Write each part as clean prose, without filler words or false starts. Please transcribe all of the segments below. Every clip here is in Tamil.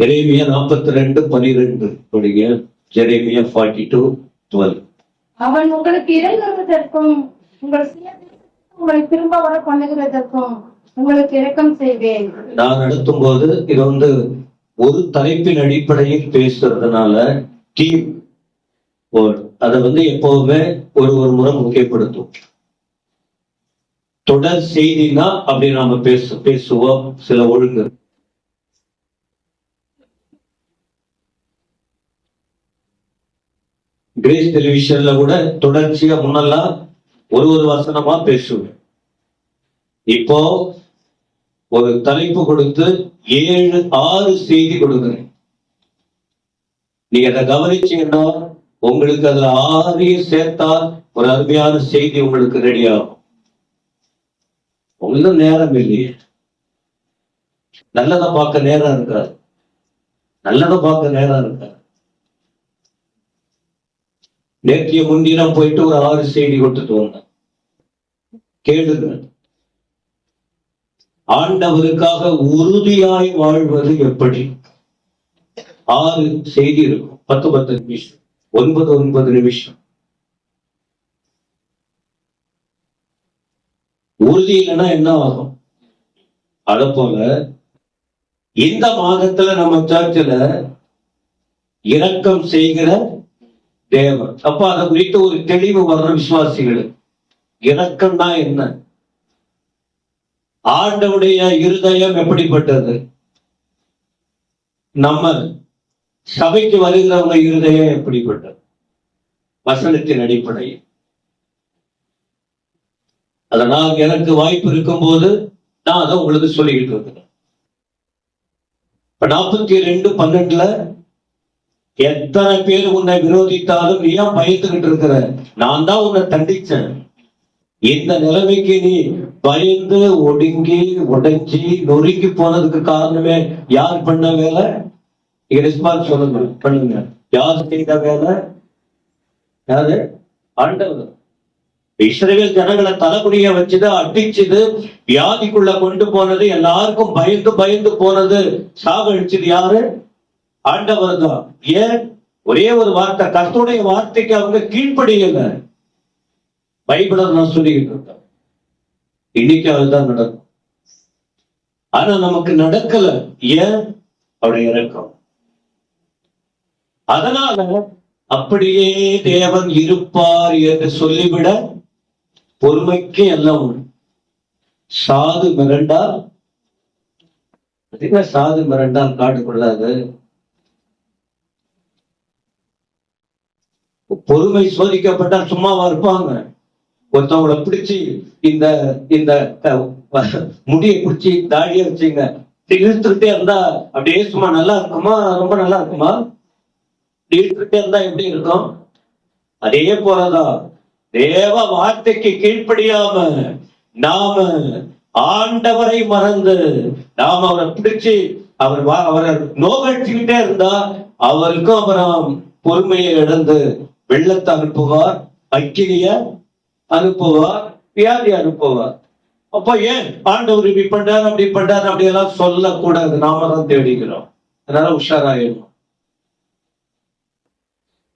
எரேமியா 42:12 படிங்க. எரேமியா 42:12. அவன் உங்களுக்கு இறங்குவதற்கும் உங்களை திரும்ப வர பண்ணுகிறதற்கும் உங்களுக்கு இரக்கம் செய்வேன். நான் நடத்தும் போது இது ஒரு தலைப்பின் அடிப்படையில் பேசுறதுனால டீம் அதை எப்பவுமே ஒரு முறை முக்கியப்படுத்தும். தொடர் செய்தினா அப்படி நாம பேசுவோம் சில ஒழுங்கு. கிரேஸ் டெலிவிஷன்ல கூட தொடர்ச்சியா முன்னெல்லாம் ஒரு வசனமா பேசுவேன். இப்போ ஒரு தலைப்பு கொடுத்து 7-6 செய்தி கொடுக்குறேன். நீங்க அதை கவனிச்சீங்கன்னா உங்களுக்கு அதுல 6 சேர்த்தா ஒரு அருமையான செய்தி உங்களுக்கு ரெடி ஆகும். உங்களுக்கு நேரம் இல்லையே, நல்லதை பார்க்க நேரம் இருக்காது, நல்லதை பார்க்க நேரம் இருக்காது. நேற்றைய முன்தினம் போயிட்டு ஒரு 6 செய்தி கொடுத்துட்டு வந்தேன். கேளுங்க. ஆண்டவருக்காக உறுதியாய் வாழ்வது எப்படி? 6 செய்தி இருக்கும். 10 நிமிஷம், 9 நிமிஷம். உறுதி இல்லைன்னா என்ன ஆகும்? அத போல இந்த மாதத்துல நம்ம சர்ச்சில் இரக்கம் செய்கிற தேவன். அப்ப அதை குறித்து ஒரு தெளிவு வர்ற விசுவாசிகள், இரக்கம்னா என்ன? ஆண்டவுடைய இருதயம் எப்படிப்பட்டது? நம்ம சபைக்கு வருகிறவங்க இருதயம் எப்படிப்பட்டது? வசனத்தின் அடிப்படையில். அதனால் எனக்கு வாய்ப்பு இருக்கும் போது நான் அதை உங்களுக்கு சொல்லிக்கிட்டு இருக்கிறேன். இப்ப 42:12 எத்தனை பேர் உன்னை விரோதித்தாலும் நீ ஏன் பயந்துகிட்டு இருக்கிற? நான் தான் உன்னை தண்டிச்சேன். இந்த நிலைமைக்கு நீ பயந்து ஒடுங்கி உடைஞ்சி நொறுங்கி போனதுக்கு காரணமே யார் பண்ண வேலை? ரெஸ்பான்ஸ் சொல்லுங்க, பண்ணுங்க. யார் செய்த வேலை? யாரு? ஆண்டவர். இஸ்ரவேல் ஜனங்களை தலைமுடிய வச்சுது, அடிச்சுது, வியாதிக்குள்ள கொண்டு போனது, எல்லாருக்கும் பயந்து போனது, சாகடிச்சது யாரு? ஆண்டவர் தான். ஏன்? ஒரே ஒரு வார்த்தை, கர்த்தருடைய வார்த்தைக்கு அவங்க கீழ்ப்படியல. பைபிள நான் சொல்லிக்கிட்டு இருக்கேன். இன்னைக்கு அதுதான் நடக்கும். ஆனா நமக்கு நடக்கல. ஏன்? அவருடைய இரக்கம். அதனால அப்படியே தேவன் இருப்பார் என்று சொல்லிவிட பொறுமைக்கு எல்லாம் உண்டு. சாது மிரண்டால், சாது மிரண்டால் காடு கொள்ளாது. பொறுமை சோதிக்கப்பட்டால் சும்மாவா இருப்பாங்க? ஒருத்தவங்களை பிடிச்சி இந்த இந்த முடியை பிடிச்சி தாடிய வச்சுங்க இழுத்துக்கிட்டே இருந்தா அப்படியே சும்மா நல்லா இருக்குமா? ரொம்ப நல்லா இருக்குமா? இழுத்துக்கிட்டே இருந்தா எப்படி இருக்கும்? அதே போலதான் தேவ வார்த்தைக்கு கீழ்ப்படியாம நாம ஆண்டவரை மறந்து நாம அவரை பிடிச்சு அவரை நோகடிச்சுக்கிட்டே இருந்தா அவருக்கும் அப்புறம் பொறுமையை இழந்து வெள்ளத்தை அனுப்புவார், அக்கினிய அனுப்புவார், வியாதி அனுப்புவார். அப்ப ஏன் ஆண்டவர் இப்படி பண்றாரு அப்படி பண்றாரு அப்படி எல்லாம் சொல்லக்கூடாது. நாம தான் தேடிக்கிறோம். அதனால உஷாராயிடும்.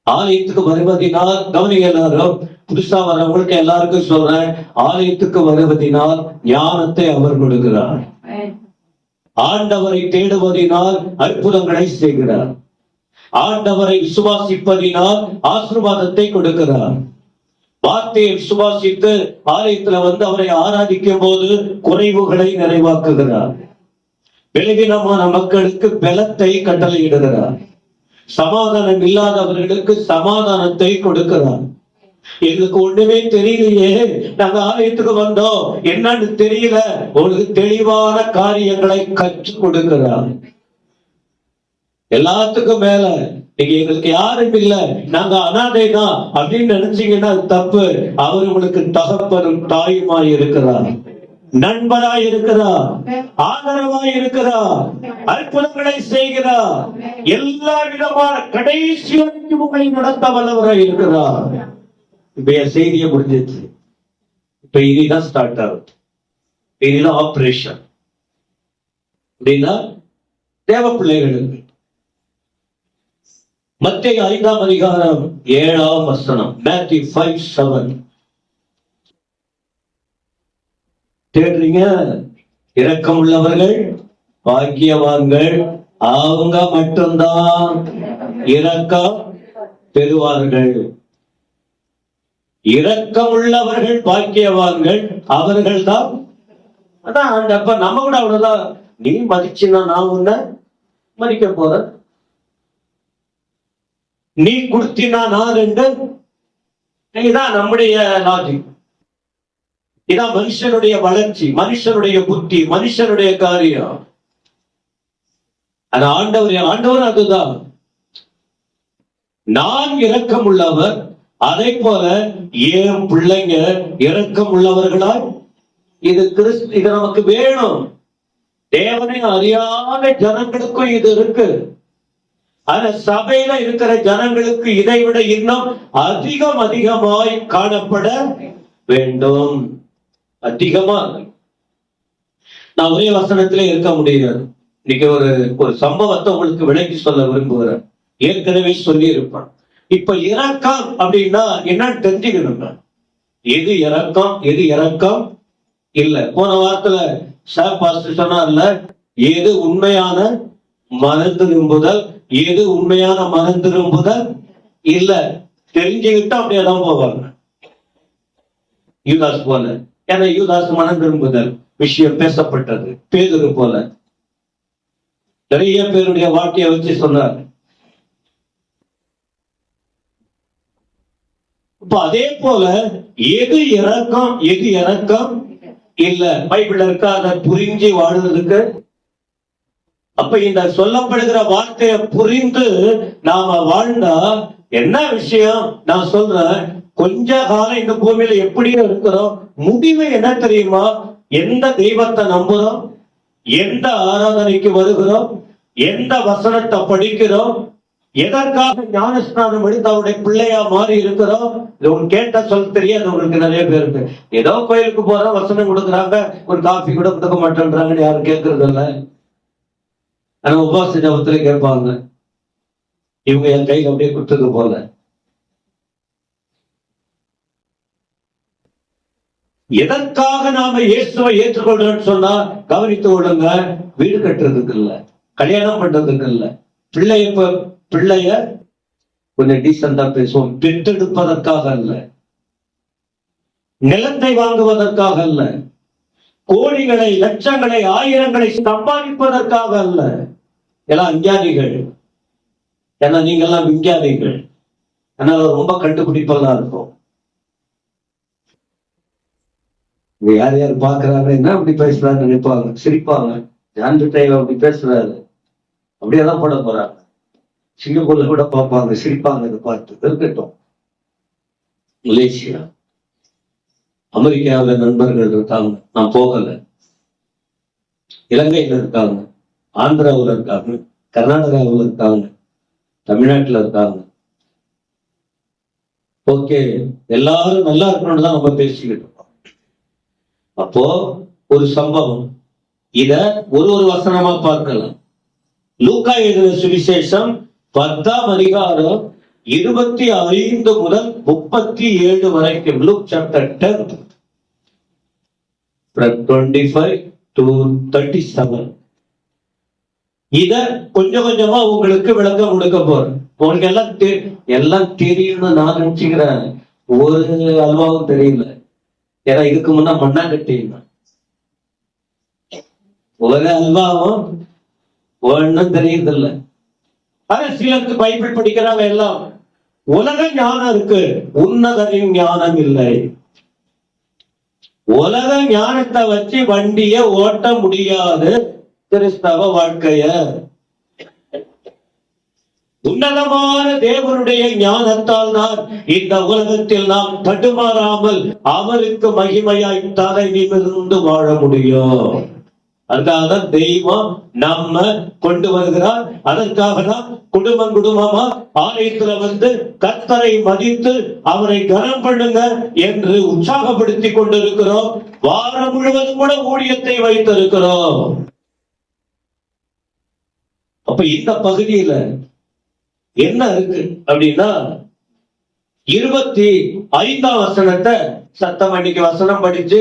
ஆலயத்துக்கு வருவதினால் கவனிங்க, எல்லாரும் புதுசா வரவங்களுக்கு எல்லாருக்கும் சொல்றேன், ஆலயத்துக்கு வருவதினால் ஞானத்தை அவர் கொடுக்கிறார். ஆண்டவரை தேடுவதினால் அற்புதங்களை செய்கிறார். ஆண்டவரை விசுவாசிப்பதினால் ஆசீர்வாதத்தை கொடுக்கிறார். வார்த்தையை விசுவாசித்து ஆலயத்துல அவரை ஆராதிக்கும் போது குறைவுகளை நிறைவாக்குகிறார். பலவீனமான மக்களுக்கு பலத்தை கட்டளையிடுகிறார். சமாதானம் இல்லாதவர்களுக்கு சமாதானத்தை கொடுக்கிறார். எங்களுக்கு ஒண்ணுமே தெரியலையே, நாங்க ஆலயத்துக்கு வந்தோம், என்னன்னு தெரியல, உங்களுக்கு தெளிவான காரியங்களை கற்றுக் கொடுக்கிறார். எல்லாத்துக்கும் மேல நீங்க எங்களுக்கு யாரும் இல்ல, நாங்க அனாதை தான் அப்படின்னு நினைச்சீங்கன்னா தப்பு. அவர் உங்களுக்கு தகப்பனும் தாயுமாய் இருக்கிறார், நண்பராய் இருக்கிறார், ஆதரவாய் இருக்கிறார், அற்புதங்களை செய்கிறார், எல்லா விதமான கடைசி வரைக்கும் உங்களை நடத்த வல்லவராய் இருக்கிறார். இப்ப என் செய்தியை முடிஞ்சிச்சு. இப்ப இனிதான் ஸ்டார்ட் ஆகுது. இனிதான் ஆபரேஷன். அப்படின்னா தேவ பிள்ளைகளுக்கு மத்தேயு 5ஆம் அதிகாரம் 7ஆம் வசனம். Matthew 5:7. தேடுறீங்க? இரக்கம் உள்ளவர்கள் பாக்கியவான்கள், அவங்க மட்டும்தான் இரக்கம் பெறுவார்கள். இரக்கம் உள்ளவர்கள் பாக்கியவான்கள், அவர்கள் தான். அதான் அப்ப நம்ம கூட அவ்வளவுதான். நீ மதிச்சுன்னா நான் உன்னை மதிக்க போறேன், நீ கொடுத்தினா நான் ரெண்டு. இதான் நம்முடைய லாஜிக். இதான் மனுஷனுடைய வளர்ச்சி, மனுஷனுடைய புத்தி, மனுஷனுடைய காரியம். அது ஆண்டவர் அதுதான். நான் இரக்கம் உள்ளவர், அதை போல ஏன் பிள்ளைங்க இரக்கம் உள்ளவர்களாய். இது நமக்கு வேணும். தேவனை அறியாத ஜனங்களுக்கும் இது இருக்கு. ஆனா சபையில இருக்கிற ஜனங்களுக்கு இதை விட இன்னும் அதிகமாய் காணப்பட வேண்டும். அதிகமா. நான் ஒரே வசனத்திலே இருக்க முடியாது. இன்னைக்கு ஒரு சம்பவத்தை உங்களுக்கு விளக்கி சொல்ல விரும்புகிறேன். ஏற்கனவே சொல்லி இருப்பேன். இப்ப இரக்கம் அப்படின்னா என்னன்னு தெரிஞ்சுக்கணுங்க. எது இரக்கம், எது இரக்கம் இல்ல. போன வாரத்துல பாஸ்டர் சொன்னார்ல, எது உண்மையான மனம் திரும்புதல், எது உண்மையான மனம் திரும்புதல் இல்ல. தெரிஞ்சுக்கிட்டா அப்படியேதான் போவாங்க. யூதாஸ் போல. ஏன்னா யூதாஸ் மனம் திரும்புதல் விஷயம் பேசப்பட்டது. பேதுரு போல நிறைய பேருடைய வாழ்க்கையை வச்சு சொன்னார். இப்ப அதே போல எது இரக்கம், எது இரக்கம் இல்ல, பைபிள் இருக்கா? அதை புரிஞ்சு வாழ்றதுக்கு. அப்ப இந்த சொல்லப்படுகிற வார்த்தையை புரிந்து நாம வாழ்ந்தா என்ன விஷயம் நான் சொல்றேன். கொஞ்ச காலம் இந்த பூமியில எப்படியோ இருக்கிறோம். முடிவு என்ன தெரியுமா? எந்த தெய்வத்தை நம்புறோம், எந்த ஆராதனைக்கு வருகிறோம், எந்த வசனத்தை படிக்கிறோம், எதற்காக ஞானஸ்நானம் எடுத்து அவருடைய பிள்ளையா மாறி இருக்கிறோம். கேட்ட சொல்ல தெரியாது உங்களுக்கு நிறைய பேருக்கு. ஏதோ கோயிலுக்கு போறோம், வசனம் கொடுக்குறாங்க, ஒரு காஃபி கூட கொடுக்க மாட்டேன்றாங்கன்னு யாரும் கேட்கறது இல்லை. ஆனா உபவாச ஜபத்துல கேட்பாங்க, இவங்க என் கையில் அப்படியே கொடுத்தது போல. எதற்காக நாம இயேசுவை ஏற்றுக்கொள்றோம்னு சொன்னா கவனித்து கொள்ளுங்க. வீடு கட்டுறதுக்கு இல்ல, கல்யாணம் பண்றதுக்கு இல்ல, பிள்ளைய கொஞ்சம் டீசெண்டா பேசுவோம், பெற்றெடுப்பதற்காக அல்ல, நிலத்தை வாங்குவதற்காக அல்ல, கோடிகளை லட்சங்களை ஆயிரங்களை சம்பாதிப்பதற்காக அல்ல. எல்லாம் அஞ்ஞானிகள். ஏன்னா நீங்க எல்லாம் விஞ்ஞானிகள். அதனால ரொம்ப கண்டுபிடிப்பெல்லாம் இருக்கும். யார் யார் பாக்குறாங்க, என்ன அப்படி பேசுறாரு நினைப்பாங்க, சிரிப்பாங்க. அப்படி பேசுறாரு, அப்படியேதான் போட போறாங்க. சிங்கப்பூர்ல கூட பார்ப்பாங்க, சிரிப்பாங்க. இதை பார்த்து இருக்கட்டும். மலேசியா, அமெரிக்காவில் நண்பர்கள் இருக்காங்க, நான் போகல. இலங்கையில இருக்காங்க, ஆந்திராவில் இருக்காங்க, கர்நாடகாவில் இருக்காங்க, தமிழ்நாட்டுல இருக்காங்க. ஓகே, எல்லாரும் நல்லா இருக்கணும்னு தான் நம்ம பேசிக்கிட்டு இருக்கோம். அப்போ ஒரு சம்பவம், இத ஒரு வசனமா பார்க்கலாம். லூக்கா எழுதின சுவிசேஷம் 10ஆம் அதிகாரம் 25 முதல் 37 வரைக்கும். Luke chapter 10 from 25 to 37. இத கொஞ்சம் கொஞ்சமா உங்களுக்கு விளக்கம் கொடுக்க போறேன். உங்களுக்கு எல்லாம் தெரியும்னு நான் நினைச்சுக்கிறேன். ஒரு அல்வாவும் தெரியல. ஏன்னா இதுக்கு முன்னா மண்ணாங்கட்டி ஒரு அல்வாவும் ஒன்னும் தெரியறதில்லை. ஆனா சிலருக்கு பைபிள் படிக்கிறாங்க, எல்லாம் உலக ஞானம் இருக்கு, உன்னதரின் ஞானம் இல்லை. உலக ஞானத்தை வச்சு வண்டிய ஓட்ட முடியாது கிறிஸ்தவ வாழ்க்கைய. உன்னதமான தேவனுடைய ஞானத்தால் தான் இந்த உலகத்தில் நாம் தடுமாறாமல் அவருக்கு மகிமையாய் தலை நிமிர்ந்து வாழ முடியும். அதுக்காக தெய்வம் நம்ம கொண்டு வருகிறார். அதற்காக தான் குடும்பமா ஆலயத்துல வந்து கர்த்தரை மதித்து அவரை கனம் பண்ணுங்க என்று உற்சாகப்படுத்தி கொண்டிருக்கிறோம். வாரம் முழுவதும் கூட ஊழியத்தை வைத்திருக்கிறோம். அப்ப இந்த பகுதியில என்ன இருக்கு அப்படின்னா 25ஆம் வசனத்தை சத்தம் இன்னைக்கு வசனம் படிச்சு,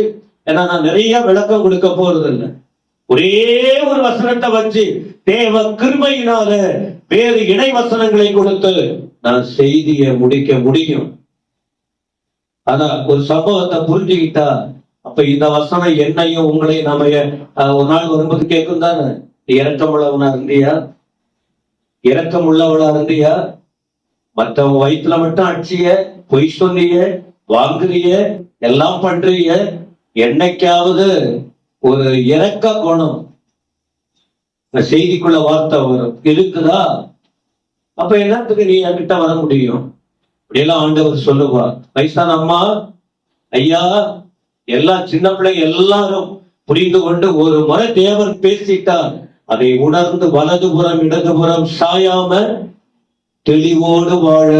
ஏன்னா நான் நிறைய விளக்கம் கொடுக்க போறது இல்லை, ஒரே ஒரு வசனத்தை வச்சு தேவ கிருபையினால வேறு இணை வசனங்களை கொடுத்து நான் செய்தியை முடிக்க முடியும். ஆனா ஒரு சம்பவத்தை புரிஞ்சுக்கிட்டா, அப்ப இந்த வசனம் என்னையும் உங்களையும் நாம ஒரு நாள் வரும்போது கேட்கும் தானே, இரக்கமுள்ளவனா இருந்தியா, இரக்கம் உள்ளவளா இருந்தியா, மற்றவங்க வயிற்றுல மட்டும் அடிச்சிய, பொய் சொல்லிய, வாங்குறிய, எல்லாம் பண்றிய, என்னைக்காவது ஒரு இரக்க குணம் செய்திக்குள்ள வார்த்தை வரும் இருக்குதா? அப்ப என்னத்துக்கு நீ என்கிட்ட வர முடியும்? அப்படியெல்லாம் ஆண்டவர் சொல்லுவா. வயசான அம்மா, ஐயா, எல்லா சின்ன பிள்ளைங்க எல்லாரும் புரிந்து கொண்டு ஒரு முறை தேவன் பேசிட்டார், அதை உணர்ந்து வலதுபுறம் இடதுபுறம் சாயாம தெளிவோடு வாழ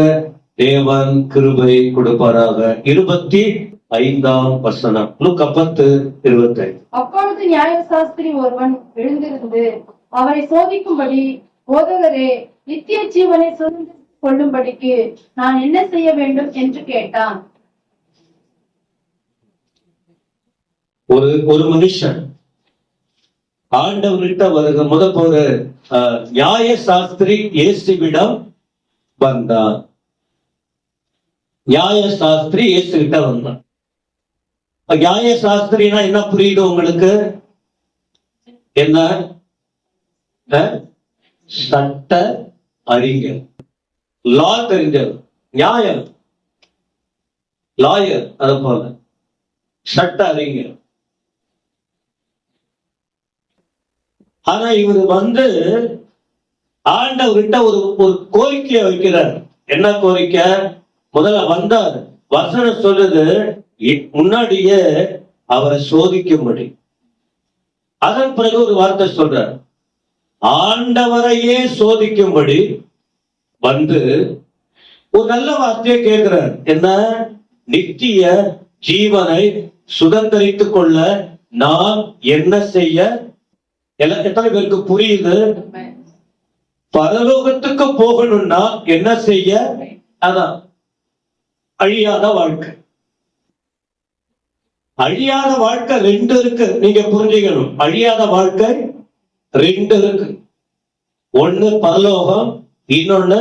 தேவன் கிருபை கொடுப்பாராக. 25ஆம் வசனம், லூக்கா 10:25. அப்பொழுது நியாயசாஸ்திரி ஒருவன் எழுந்திருந்து அவரை சோதிக்கும்படி, போதகரே, நித்திய ஜீவனை சுதந்திரித்துக் கொள்ளும்படிக்கு நான் என்ன செய்ய வேண்டும் என்று கேட்டான். ஒரு மனுஷன் ஆண்டவர்கிட்ட வருக ஒரு நியாய சாஸ்திரி இயேசுவிடம் வந்தான். நியாய சாஸ்திரி இயேசுகிட்ட வந்தான். நியாய சாஸ்திரினா என்ன புரியுது உங்களுக்கு? என்ன? சட்ட அறிஞர், லா தெரிஞ்சவர், நியாயம், லாயர், அது போல சட்ட அறிஞர். ஆனா இவர் ஆண்டவர்கிட்ட ஒரு கோரிக்கையை வைக்கிறார். என்ன கோரிக்கை? முதல்ல வந்தார், வசனம் சொல்லுது, முன்னாடியே அவரை சோதிக்கும்படி. அதன் பிறகு ஒரு வார்த்தை சொல்றார், ஆண்டவரையே சோதிக்கும்படி வந்து ஒரு நல்ல வார்த்தையை கேட்கிறார். என்ன? நித்திய ஜீவனை சுதந்திரித்துக் கொள்ள நான் என்ன செய்ய? எத்தனை பேருக்கு புரியுது? பரலோகத்துக்கு போகணும்னா என்ன செய்ய? அதான் அழியாத வாழ்க்கை. அழியாத வாழ்க்கை 2 இருக்கு, நீங்க புரிஞ்சுக்கணும். அழியாத வாழ்க்கை 2 இருக்கு. ஒண்ணு பரலோகம், இன்னொன்னு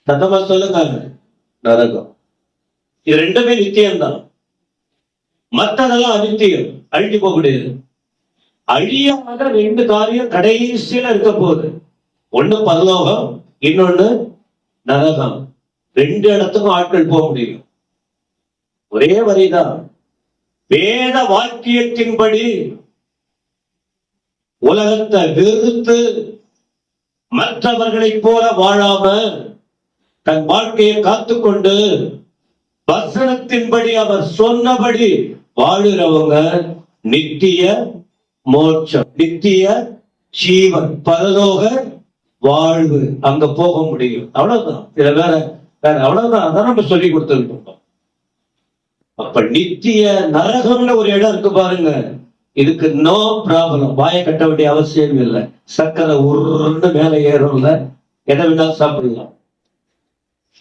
சத்தமா சொல்லுங்க, நரகம். இது 2மே நித்தியம்தான். மற்றதெல்லாம் அனித்தியம், அழிஞ்சு போக முடியாது. அழியாத 2 காரியம் கடைசியில இருக்க போகுது. ஒண்ணு பரலோகம், இன்னொன்னு நரகம். 2 இடத்துக்கும் ஆட்கள் போக முடியும். ஒரே வரிதான். வேத வாக்கியத்தின்படி உலகத்தை வெறுத்து மற்றவர்களை போல வாழாம தன் வாழ்க்கையை காத்துக்கொண்டு வசனத்தின்படி அவர் சொன்னபடி வாழுறவங்க நித்திய மோட்சம், நித்திய ஜீவன், பரலோக வாழ்வு, அங்க போக முடியும். அவ்வளவுதான். இதுல வேற அவ்வளவுதான். அதான் நம்ம சொல்லி கொடுத்துருக்கோம். அப்ப நித்திய நரகம்னு ஒரு இடம் இருக்கு பாருங்க. இதுக்கு நோ ப்ராப்ளம், வாயை கட்ட வேண்டிய அவசியம் இல்லை. சக்கரை உருன்னு மேல ஏறும்ல, எதை வேணாலும் சாப்பிடலாம்,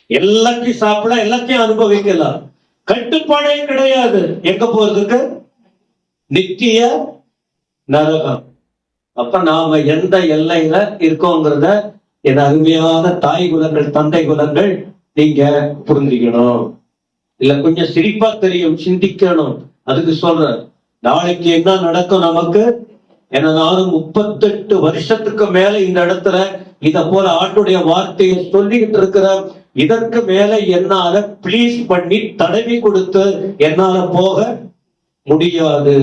எல்லாத்தையும் சாப்பிட, எல்லாத்தையும் அனுபவிக்கலாம், கட்டுப்பாடே கிடையாது. எங்க போறதுக்கு? நித்திய நரகம். அப்ப நாம எந்த எல்லையில இருக்கோங்கிறத என் அருமையான தாய் குலங்கள், தந்தை குலங்கள் நீங்க புரிஞ்சுக்கணும். இல்ல கொஞ்சம் சிரிப்பா தெரியும், சிந்திக்கணும். அதுக்கு சொல்ற, நாளைக்கு என்ன நடக்கும் நமக்கு? ஏன்னா நானும் 38 வருஷத்துக்கு மேல இந்த இடத்துல இத போல ஆட்டுடைய வார்த்தையை சொல்லிக்கிட்டு இருக்கிறேன். இதற்கு மேல என்னால ப்ளீஸ் பண்ணி தடவி கொடுத்து என்னால போக முடியாது.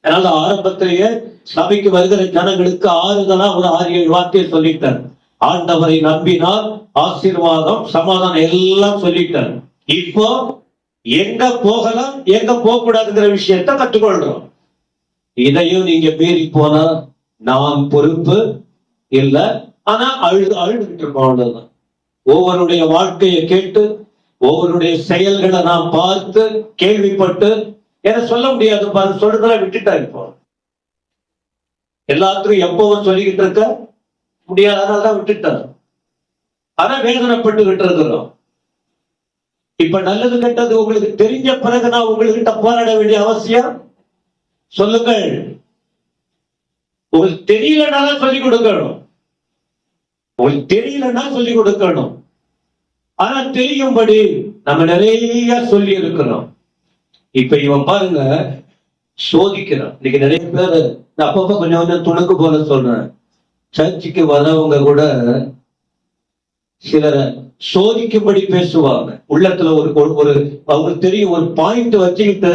அதனால ஆரம்பத்திலேயே சபைக்கு வருகிற ஜனங்களுக்கு ஆறுதலா ஒரு 6-7 வார்த்தையை சொல்லிட்டார். ஆண்டவரை நம்பினால் ஆசீர்வாதம், சமாதானம் எல்லாம் சொல்லிட்டார். இப்போ எங்க போகலாம், எங்க போக கூடாதுங்கிற விஷயத்த கற்றுக்கொள்றோம். இதையும் நீங்க மீறி போனா நான் பொறுப்பு இல்லை. ஆனா அழுதுகிட்டு இருக்கோம், அவ்வளவுதான். ஒவ்வொருடைய வாழ்க்கையை கேட்டு, ஒவ்வொருடைய செயல்களை நாம் பார்த்து கேள்விப்பட்டு என சொல்ல முடியாது. சொல்றதுல விட்டுட்டா இப்போ எல்லாத்துக்கும் எப்பவும் சொல்லிக்கிட்டு இருக்க முடியாதனால்தான் விட்டுட்டார். அதான் வேதனைப்பட்டுகிட்டு இருக்கிறோம். இப்ப நல்லது கெட்டது உங்களுக்கு தெரிஞ்ச பிறகு நான் உங்ககிட்ட போராட வேண்டிய அவசியம்? சொல்லுங்கள். உங்களுக்கு தெரியலனாலும் சொல்லிக் கொடுக்கணும். உங்களுக்கு தெரியலன்னா சொல்லிக் கொடுக்கணும். ஆனா தெரியும்படி நம்ம நிறைய சொல்லி இருக்கிறோம். இப்ப இவன் பாருங்க, சோதிக்கிறான். இன்னைக்கு நிறைய பேர் நான் அப்பப்ப கொஞ்சம் கொஞ்சம் துணுக்கு போல சொல்றேன். சர்ச்சுக்கு வரவங்க கூட சிலரை சோதிக்கும்படி பேசுவாங்க. உள்ளத்துல ஒரு அவங்களுக்கு தெரியும், ஒரு பாயிண்ட் வச்சுக்கிட்டு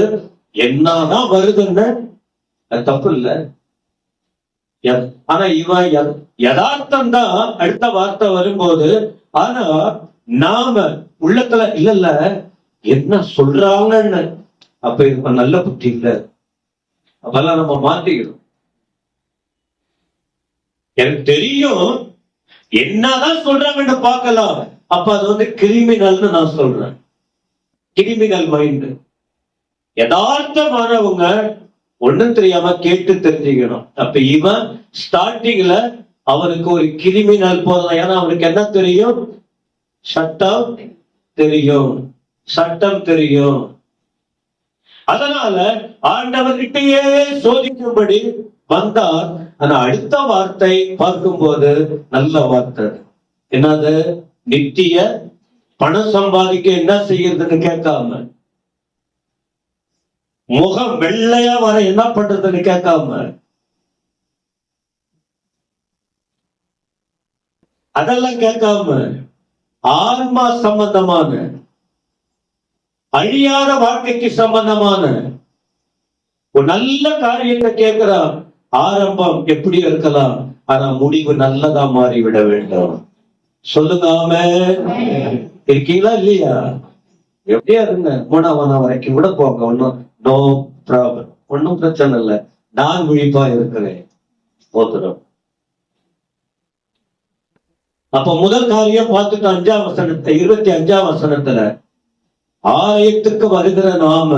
என்னதான் வருதுன்னு. அது தப்பு இல்லை. ஆனா இவன் யதார்த்தம் தான் அடுத்த வார்த்தை வரும்போது, ஆனா நாம உள்ளத்துல இல்ல என்ன சொல்றாங்கன்னு. அப்ப இது நல்ல புத்தி இல்ல. அப்பெல்லாம் நம்ம மாத்திக்கணும். எனக்கு தெரியும் என்னதான் சொல்றாங்கன்னு பார்க்கலாம். அப்ப அது கிரிமினல்னு நான் சொல்றேன். Criminal mind. யதார்த்தமானவங்க ஒண்ணும் தெரியாம கேட்டு தெரிஞ்சுக்கணும். அப்ப இவன் ஸ்டார்டிங்ல அவனுக்கு ஒரு கிரிமினல் போதும். ஏன்னா அவனுக்கு என்ன தெரியும்? சட்டம் தெரியும், சட்டம் தெரியும். அதனால ஆண்டவர்கிட்டயே சோதிக்கும்படி வந்தார். ஆனா அடுத்த வார்த்தை பார்க்கும்போது நல்ல வார்த்தை. என்னது? நித்திய பணம் சம்பாதிக்க என்ன செய்யறதுன்னு கேட்காம, முகம் வெள்ளையா வர என்ன பண்றதுன்னு கேட்காம, அதெல்லாம் கேட்காம ஆன்மா சம்பந்தமான அழியாத வாழ்க்கைக்கு சம்பந்தமான ஒரு நல்ல காரியத்தை கேட்கிறான். ஆரம்பம் எப்படி இருக்கலாம், ஆனா முடிவு நல்லதா மாறிவிட வேண்டும். சொல்லுங்க ஆமென். இருக்கீங்களா இல்லையா? எப்படியா இருங்க, 3ஆம் வரைக்கும் கூட போங்க, ஒன்னும் நோ ப்ராப்ளம், ஒன்னும் பிரச்சனை இல்லை. நான் விழிப்பா இருக்கிறேன். போத்துறோம். அப்ப முதல் காரியம் பார்த்துட்டு 5ஆம் வசனத்தை 25ஆம் வசனத்துல, ஆலயத்துக்கு வருகிற நாம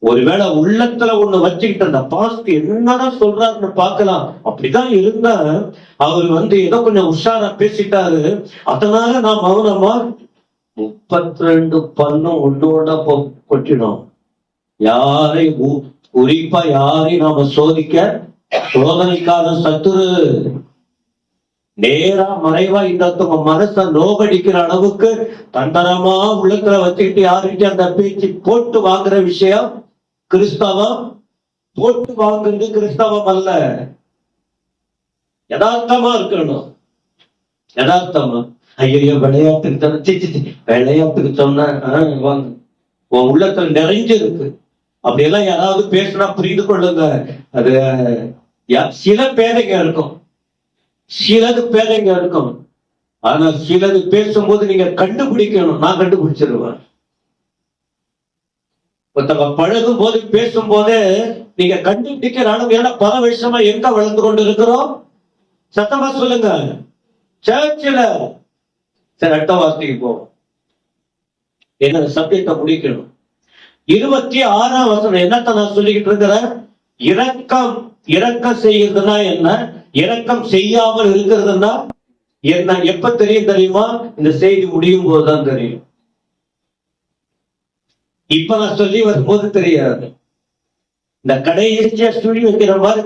ஒருவேளை உள்ளத்துல ஒண்ணு வச்சுக்கிட்டு அந்த பாஸ்ட் என்னதான் சொல்றாருன்னு பார்க்கலாம். அப்படிதான் இருந்தா அவர் ஏதோ கொஞ்சம் உஷாரா பேசிட்டாரு, அதனால நான் மௌனமா 32 பண்ணும் ஒன்னோட கொட்டிடும். யாரையும் குறிப்பா யாரையும் நாம சோதனைக்காத சத்துரு நேரா மறைவா இந்த மனச நோகடிக்கிற அளவுக்கு தண்டரமா உள்ளத்துல வச்சுக்கிட்டு யாருக்கிட்ட அந்த பேச்சு போட்டு வாங்குற விஷயம் கிறிஸ்தவம். போட்டு வாங்குறது கிறிஸ்தவம் அல்ல. யதார்த்தமா இருக்கணும். யதார்த்தமா. ஐயோ விளையாட்டுக்கு சொன்ன, விளையாட்டுக்கு சொன்ன உன் உள்ளத்துல நிறைஞ்சிருக்கு. அப்படியெல்லாம் யாராவது பேசினா புரிந்து கொள்ளுங்க. அது சில பேரைங்க இருக்கும், சிலது பேரைங்க இருக்கும். ஆனா சிலது பேசும்போது நீங்க கண்டுபிடிக்கணும். நான் கண்டுபிடிச்சிருவேன். பழகும் போது பேசும்போதே நீங்க கண்டுபிடிக்கிற அளவு. ஏன்னா பல வருஷமா எங்க வளர்ந்து கொண்டு இருக்கிறோம்? சத்தமா சொல்லுங்க. சர்ச்சில். சரி, அடுத்த வார்த்தைக்கு போவோம். என்ன சப்ஜெக்ட முடிக்கணும். 26ஆம் வசனம் என்னத்த நான் சொல்லிக்கிட்டு இருக்கிறேன்? இரக்கம் செய்யறதுன்னா என்ன, இரக்கம் செய்யாமல் இருக்கிறதுன்னா என்ன? எப்ப தெரியுமா? இந்த செய்தி முடியும் போதுதான் தெரியும். இப்ப நான் சொல்லி வரும்போது தெரியாது. இந்த கடைசியா ஸ்டுடியோ வைக்கிற மாதிரி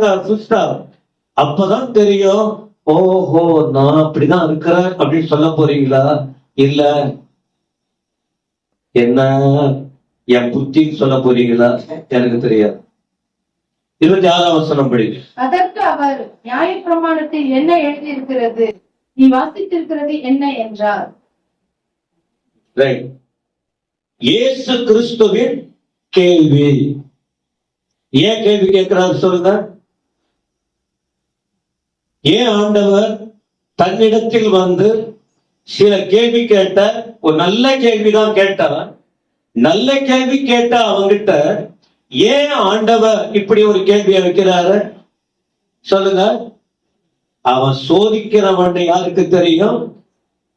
அப்பதான் தெரியும். ஓஹோ, நான் அப்படிதான் இருக்கிறேன் அப்படின்னு சொல்ல போறீங்களா? இல்ல என்ன என் புத்தின்னு சொல்ல போறீங்களா? எனக்கு தெரியாது. 26ஆம் வசனம் படி. அதற்கு அவர், நியாயப்பிரமாணத்தில் என்ன எழுதியிருக்கிறது, நீ வாசித்திருக்கிறது என்ன என்றார். இயேசு கிறிஸ்துவின் கேள்வி. ஏன் கேள்வி கேட்கிறார் சொல்லுங்க? ஏன் ஆண்டவர் தன்னிடத்தில் சில கேள்வி கேட்ட, ஒரு நல்ல கேள்விதான் கேட்டார். நல்ல கேள்வி கேட்ட அவங்கிட்ட ஏன் ஆண்டவர் இப்படி ஒரு கேள்வியை வைக்கிறாரு சொல்லுங்க? அவன் சோதிக்கிறவன் யாருக்கு தெரியும்?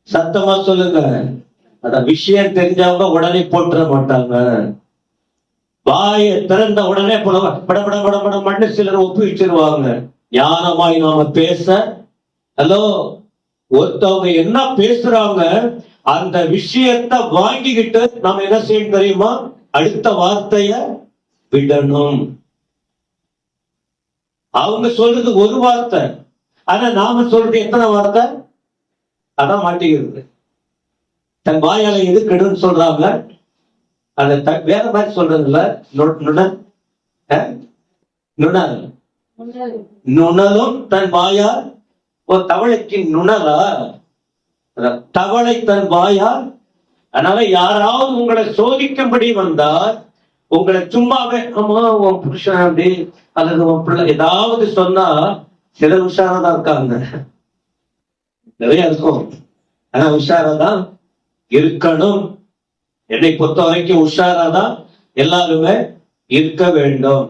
சத்தமா சொல்லுங்க. அத விஷயம் தெரிஞ்சவங்க உடனே போட்டுற மாட்டாங்க. வாயை திறந்த உடனே படபட சிலர் ஒப்பு வச்சிருவாங்க. ஞானமாய் நாம பேச, ஹலோ ஒருத்தவங்க என்ன பேசுறாங்க அந்த விஷயத்தை வாங்கிக்கிட்டு நாம என்ன செய்யணும் தெரியுமா? அடுத்த வார்த்தைய விடணும். அவங்க சொல்றது ஒரு வார்த்தை, ஆனா நாம சொல்றது எத்தனை வார்த்தை? அதான் மாட்டிக்கிறது. தன் வாயால எது கெடுன்னு சொல்றாங்க, அதை வேற மாதிரி சொல்றது இல்ல. நுணலும் தன் வாயால், ஒரு தவளைக்கு நுணலா? தவளை தன் வாயால். அதனால யாராவது உங்களை சோதிக்கும்படி வந்தால், உங்களை சும்மாவே ஆமா உன் புருஷன் அப்படி அல்லது உன் பிள்ளை ஏதாவது சொன்னா, சிலர் உஷாராதான் இருக்காங்க, நிறைய இருக்கும், ஆனா உஷாராதான் இருக்கணும். என்னை பொறுத்த வரைக்கும் உஷாராதான் எல்லாருமே இருக்க வேண்டும்.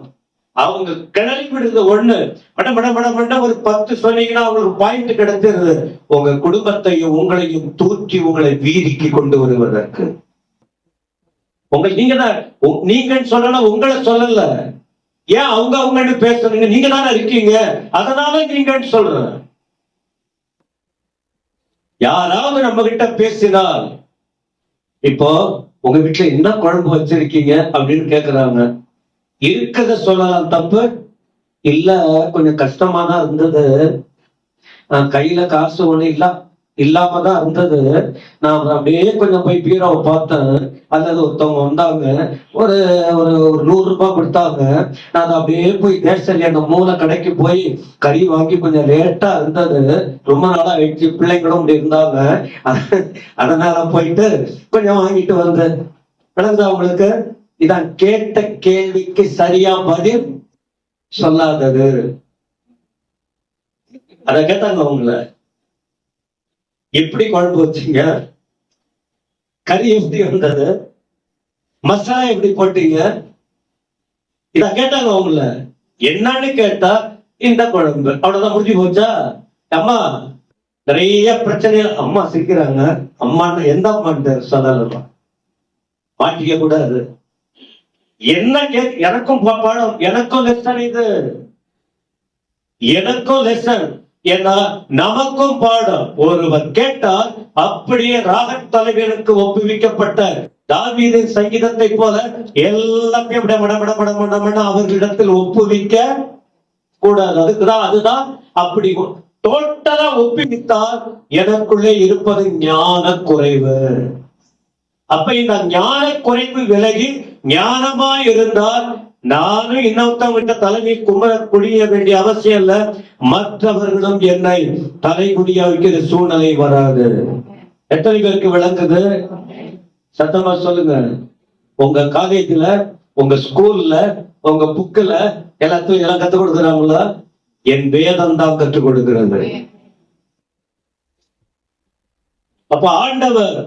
அவங்க கிளறி விடுறது ஒண்ணு, மட மட மட மட ஒரு 10 சொன்னீங்கன்னா அவங்களுக்கு பாயிண்ட் கிடைச்சிருது. உங்க குடும்பத்தையும் உங்களையும் தூக்கி உங்களை வீதிக்கு கொண்டு வருவதற்கு. நீங்க தான் நீங்கன்னு சொல்லலாம், உங்களை சொல்லல. ஏன் அவங்கன்னு பேசுறீங்க? நீங்க தானே இருக்கீங்க, அதனால நீங்கன்னு சொல்றேன். யாராவது நம்ம கிட்ட பேசினால், இப்போ உங்க வீட்டுல என்ன குழம்பு வச்சிருக்கீங்க அப்படின்னு கேக்குறாங்க, இருக்கிறத சொல்லலாம், தப்பு இல்ல. கொஞ்சம் கஷ்டமா தான் இருந்தது, கையில காசு ஒண்ணு இல்லாம தான் இருந்தது, நான் அப்படியே கொஞ்சம் போய் பீரோவை பார்த்தேன், அல்லது ஒருத்தவங்க வந்தாங்க ஒரு ஒரு 100 ரூபாய் கொடுத்தாங்க, நான் அதை அப்படியே போய் தேசலி அந்த மூல கடைக்கு போய் கறி வாங்கி கொஞ்சம் லேட்டா இருந்தது, ரொம்ப நாளா ஆயிடுச்சு, பிள்ளைங்களும் அப்படி இருந்தாங்க, அதனால போயிட்டு கொஞ்சம் வாங்கிட்டு வந்தேன். விளங்குதா உங்களுக்கு? இதான் கேட்ட கேள்விக்கு சரியா பதில் சொல்லாதது. அத கேட்டாங்க அவங்கள, எப்படி குழம்பு வச்சீங்க, கறி எப்படி வந்தது, மசாலா எப்படி போட்டீங்க, இத கேட்டாங்க அவங்கள. என்னன்னு கேட்டா இந்த குழம்பு, அவ்வளவுதான், முடிஞ்சு போச்சா? அம்மா நிறைய பிரச்சனைகள். அம்மா சிரிக்கிறாங்க. அம்மான்னு எந்த அம்மான்னு சொல்லலாம், மாட்டிக்க கூடாது. என்ன எனக்கும் பாடம், எனக்கும் லெசன், இது எனக்கும் லெசன். ஏன்னா நமக்கும் பாடம். ஒருவர் கேட்டால் அப்படியே ராகத் தலைவனுக்கு ஒப்புவிக்கப்பட்ட தாவீதின் சங்கீதத்தை போல எல்லாத்தையும் அவர்களிடத்தில் ஒப்புவிக்க கூடாது. அதுதான் அப்படி டோட்டலா ஒப்புவித்தால் எனக்குள்ளே இருப்பது ஞான குறைவு. அப்ப இந்த ஞான குறைவு விலகி ஞானமா இருந்தால் நானும் இன்னொருத்தவங்க தலைமை குடிய வேண்டிய அவசியம் இல்ல, மற்றவர்களும் என்னை தலைகுடியா வைக்கிற சூழ்நிலை வராது. எத்தனை பேருக்கு விளங்குது? சத்தமா சொல்லுங்க. உங்க காலேஜ்ல, உங்க ஸ்கூல்ல, உங்க புக்குல எல்லாத்தையும் எல்லாம் கத்துக் கொடுக்குறாங்களா? என் வேதம் தான் கற்றுக் கொடுக்கிறது. அப்ப ஆண்டவர்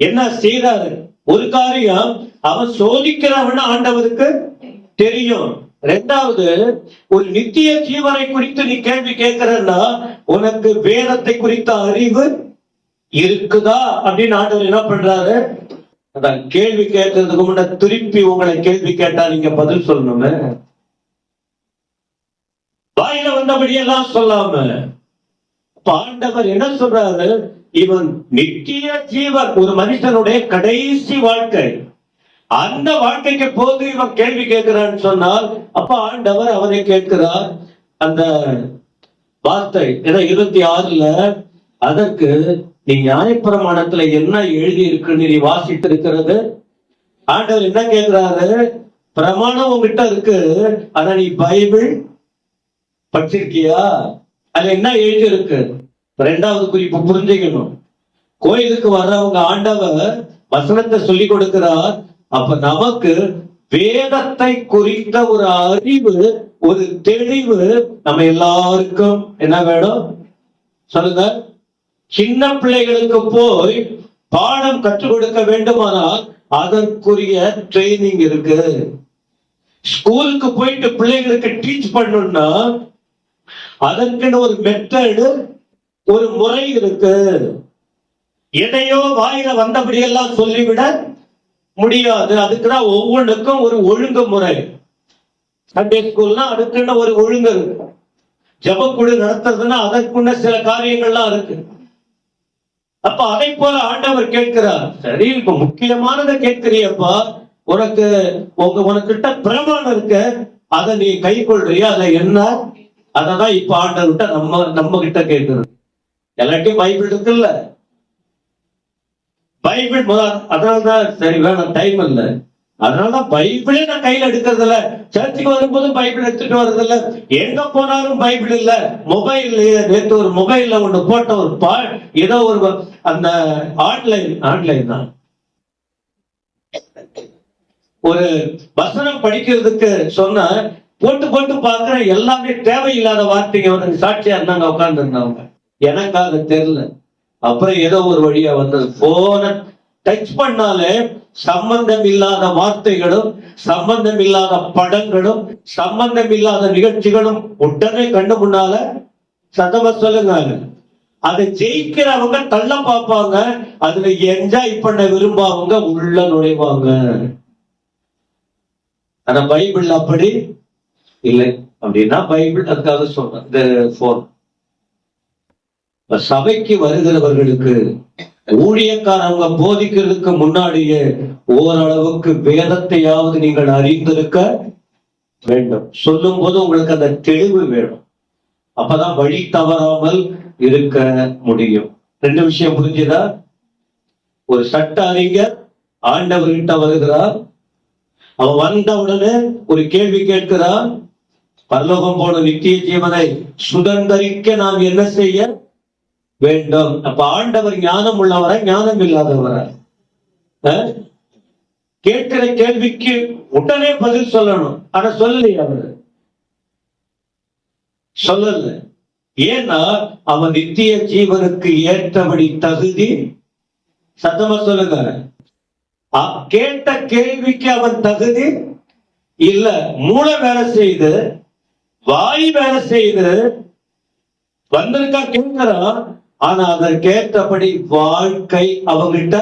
என்ன செய்யறாரு? ஒரு காரியம், அவன் சோதிக்கிறவன் ஆண்டவருக்கு தெரியும். 2வது, ஒரு நித்திய ஜீவனை குறித்து நீ கேள்வி கேட்கிறன்னா உனக்கு வேதத்தை குறித்த அறிவு இருக்குதா அப்படின்னு ஆண்டவர் என்ன பண்றாரு? அதான் கேள்வி கேட்கறதுக்கு முன்னாடி திருப்பி உங்களை கேள்வி கேட்டா நீங்க பதில் சொல்லணுமே. வாயில வந்தபடியெல்லாம் சொல்லாம. ஆண்டவர் என்ன சொல்றாரு? இவன் நித்திய ஜீவன், ஒரு மனுஷனுடைய கடைசி வாழ்க்கை, அந்த வாழ்க்கைக்கு போது இவன் கேள்வி கேட்கிறான்னு சொன்னால், அப்ப ஆண்டவர் அவனை கேட்கிறார். அந்த வார்த்தை 26ல, அதற்கு நீ நியாயப்பிரமாணத்துல என்ன எழுதி இருக்குன்னு நீ வாசித்து இருக்கிறது. ஆண்டவர் என்ன கேட்கிறாரு? பிரமாணம் உங்ககிட்ட இருக்கு, ஆனா நீ பைபிள் படிச்சிருக்கியா? அதுல என்ன எழுதி இருக்கு? 2வது குறிப்பு புரிஞ்சுக்கணும். கோயிலுக்கு வர்றவங்க ஆண்டவர் வசனத்தை சொல்லி கொடுக்கிறார். அப்ப நமக்கு வேதத்தை குறித்த ஒரு அறிவு, ஒரு தெளிவு நம்ம எல்லாருக்கும் என்ன வேணும் சொல்லுங்க. சின்ன பிள்ளைகளுக்கு போய் பாடம் கற்றுக் கொடுக்க வேண்டுமானால் அதற்குரிய ட்ரைனிங் இருக்கு. ஸ்கூலுக்கு போயிட்டு பிள்ளைகளுக்கு டீச் பண்ணணும்னா அதற்குன்னு ஒரு மெத்தடு, ஒரு முறை இருக்கு. எதையோ வாயில வந்தபடியெல்லாம் சொல்லிவிட முடியாது. அதுக்குதான் ஒவ்வொன்றுக்கும் ஒரு ஒழுங்கு முறை. சண்டே ஸ்கூல்னா அதுக்குன்னு ஒரு ஒழுங்கு இருக்கு. ஜபக்குழு நடத்துறதுன்னா அதற்குள்ள சில காரியங்கள்லாம் இருக்கு. அப்ப அதை போல ஆண்டவர் கேட்கிறார். சரி, இப்ப முக்கியமானதை கேட்கிறியப்பா, உனக்கு உனக்கிட்ட பிரமாணம் இருக்க, அதை நீ கை கொள்றியா? அதை என்ன? அததான் இப்ப ஆண்டவர்கிட்ட நம்ம கிட்ட கேட்கிறது. எல்லாத்தையும் பைபிள் இருக்குல்ல, பைபிள் அதனாலதான் சரி வேணும், டைம் இல்ல, அதனாலதான் பைபிளே நான் கையில எடுக்கிறது இல்ல. சர்ச்சுக்கு வரும்போதும் பைபிள் எடுத்துட்டு வர்றது இல்ல, எங்க போனாலும் பைபிள் இல்ல. மொபைல், நேற்று ஒரு மொபைல்ல ஒண்ணு போட்ட ஒரு ஏதோ ஒரு அந்த ஆன்லைன் தான் ஒரு வசனம் படிக்கிறதுக்கு சொன்ன போட்டு பாக்குற, எல்லாமே தேவையில்லாத வார்த்தைங்க வந்து சாட்சியா இருந்தாங்க, உட்கார்ந்து இருந்தாங்க. எனக்கு அது தெரியல. அப்புறம் ஏதோ ஒரு வழியா வந்தது. போன டச் பண்ணாலே சம்பந்தம் இல்லாத வார்த்தைகளும், சம்பந்தம் இல்லாத படங்களும், சம்பந்தம் இல்லாத நிகழ்ச்சிகளும் உடனே கண்ணு முன்னால சத்தமா சொல்லுங்க. அதை ஜெயிக்கிறவங்க தள்ள பார்ப்பாங்க, அதுல என்ஜாய் பண்ண விரும்பாவங்க உள்ள நுழைவாங்க. ஆனா பைபிள் அப்படி இல்லை. அப்படின்னா பைபிள் அதுக்காக சொல்றேன். இந்த போன் சபைக்கு வருகிறவர்களுக்கு ஊழியக்காரங்க போதிக்கிறதுக்கு முன்னாடியே ஓரளவுக்கு வேதத்தையாவது நீங்கள் அறிந்திருக்க வேண்டும். சொல்லும் போது உங்களுக்கு அந்த தெளிவு வேணும். அப்பதான் வழி தவறாமல் இருக்க முடியும். ரெண்டு விஷயம் புரிஞ்சுதா? ஒரு சட்ட அறிஞர் ஆண்டவர்கிட்ட வருகிறார். அவன் வந்த உடனே ஒரு கேள்வி கேட்கிறான். பரலோகம் போன நித்திய ஜீவனை சுதந்திரிக்க நாம் என்ன செய்ய வேண்டும்? அப்ப ஆண்டவர் ஞானம் உள்ளவரா, ஞானம் இல்லாதவரா? கேட்கிற கேள்விக்கு உடனே பதில் சொல்லணும். ஆனா சொல்லலையே, அவரு சொல்லல. ஏன்னா அவன் நித்திய ஜீவனுக்கு ஏற்றபடி தகுதி, சத்தமா சொல்லுங்க, கேட்ட கேள்விக்கு அவன் தகுதி இல்ல. மூளை வேலை செய்து, வாய் வேலை செய்து வந்திருக்கா, கேட்கிறான். ஆனா அதற்கேற்றபடி வாழ்க்கை அவங்கிட்ட.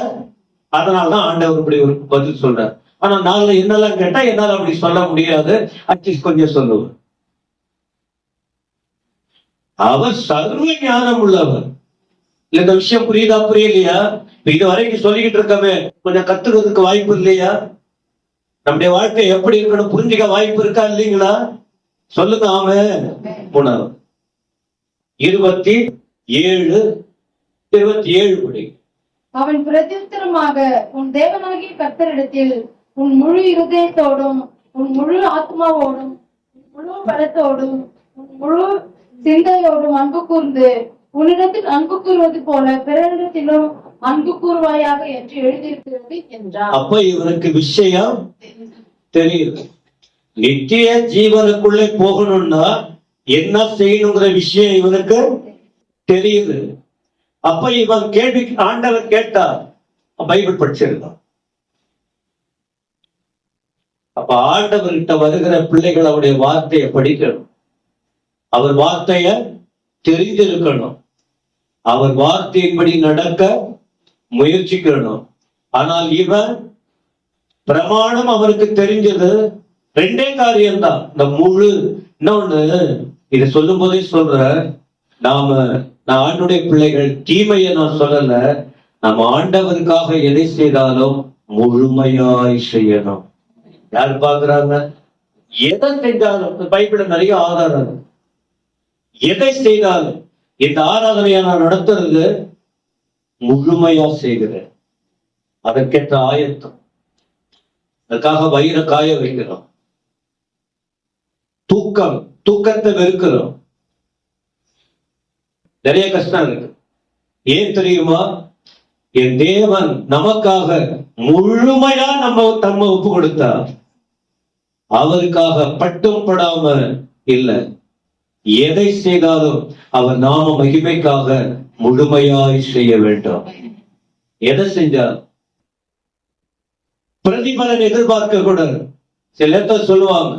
அதனாலதான் ஆண்டவர் இப்படி ஒரு பதில் சொல்றார். ஆனா நாங்க என்னெல்லாம் கேட்டா என்னால அப்படி சொல்ல முடியாது, அட்லீஸ்ட் கொஞ்சம் சொல்லுவார். அவர் சர்வ ஞானம் உள்ளவர். இந்த விஷயம் புரியுதா, புரியலையா? இது வரைக்கும் சொல்லிக்கிட்டு இருக்கவே கொஞ்சம் கத்துக்கிறதுக்கு வாய்ப்பு இல்லையா? நம்முடைய வாழ்க்கை எப்படி இருக்கணும் புரிஞ்சுக்க வாய்ப்பு இருக்கா, இல்லைங்களா? சொல்லுங்க. ஆமென். 27 படி. அவன் பிரதியுத்தரமாக, உன் தேவனாகிய கர்த்தரிடத்தில் உன் முழு இருதயத்தோடும், உன் முழு ஆத்மாவோடும், உன் முழு பலத்தோடும், உன் முழு சிந்தையோடும் அன்பு கூர்ந்து, உன்னிடத்தில் அன்பு கூறுவது போல பிறரிடத்திலும் அன்பு கூறுவாயாக என்று எழுதியிருக்கிறது என்றார். அப்ப இவனுக்கு விஷயம் தெரியுது. நித்திய ஜீவனுக்குள்ளே போகணும்னா என்ன செய்யணுங்கிற விஷயம் இவனுக்கு தெரியுது. அப்ப இவன் கேள்வி ஆண்டவர் கேட்டா பைபிள் படிச்சிருக்கான். அப்ப ஆண்டவர்கிட்ட வருகிற பிள்ளைகள் அவருடைய வார்த்தையை படிக்கணும், அவர் வார்த்தைய தெரிந்திருக்கணும், அவர் வார்த்தையின்படி நடக்க முயற்சிக்கணும். ஆனால் இவன் பிரமாணம் அவருக்கு தெரிஞ்சது ரெண்டே காரியம்தான். இந்த முழு இன்னொன்னு இதை சொல்லும் போதே சொல்ற, நான் ஆண்டுடைய பிள்ளைகள், தீமையை நான் சொல்லல, நம்ம ஆண்டவருக்காக எதை செய்தாலும் முழுமையாய் செய்யணும். யார் பாக்குறாங்க? எதை செஞ்சாலும் பைபிள்ல நிறைய ஆதாரம். எதை செய்தாலும் இந்த ஆராதனையை நான் நடத்துறது முழுமையா செய்கிறேன். அதற்கேற்ற ஆயத்தம், அதுக்காக வயிறை காய வைக்கிறோம். தூக்கத்தை வெறுக்கிறோம். நிறைய கஷ்டம் இருக்கு. ஏன் தெரியுமா? என் தேவன் நமக்காக முழுமையா நம்ம ஒப்பு கொடுத்தா, அவருக்காக பட்டும் படாம இல்ல, எதை செய்தாலும் அவர் நாம மகிமைக்காக முழுமையாய் செய்ய வேண்டும். எதை செஞ்சால் பிரதிபலன் எதிர்பார்க்க கூடாது. சில நேரத்தில் சொல்லுவாங்க,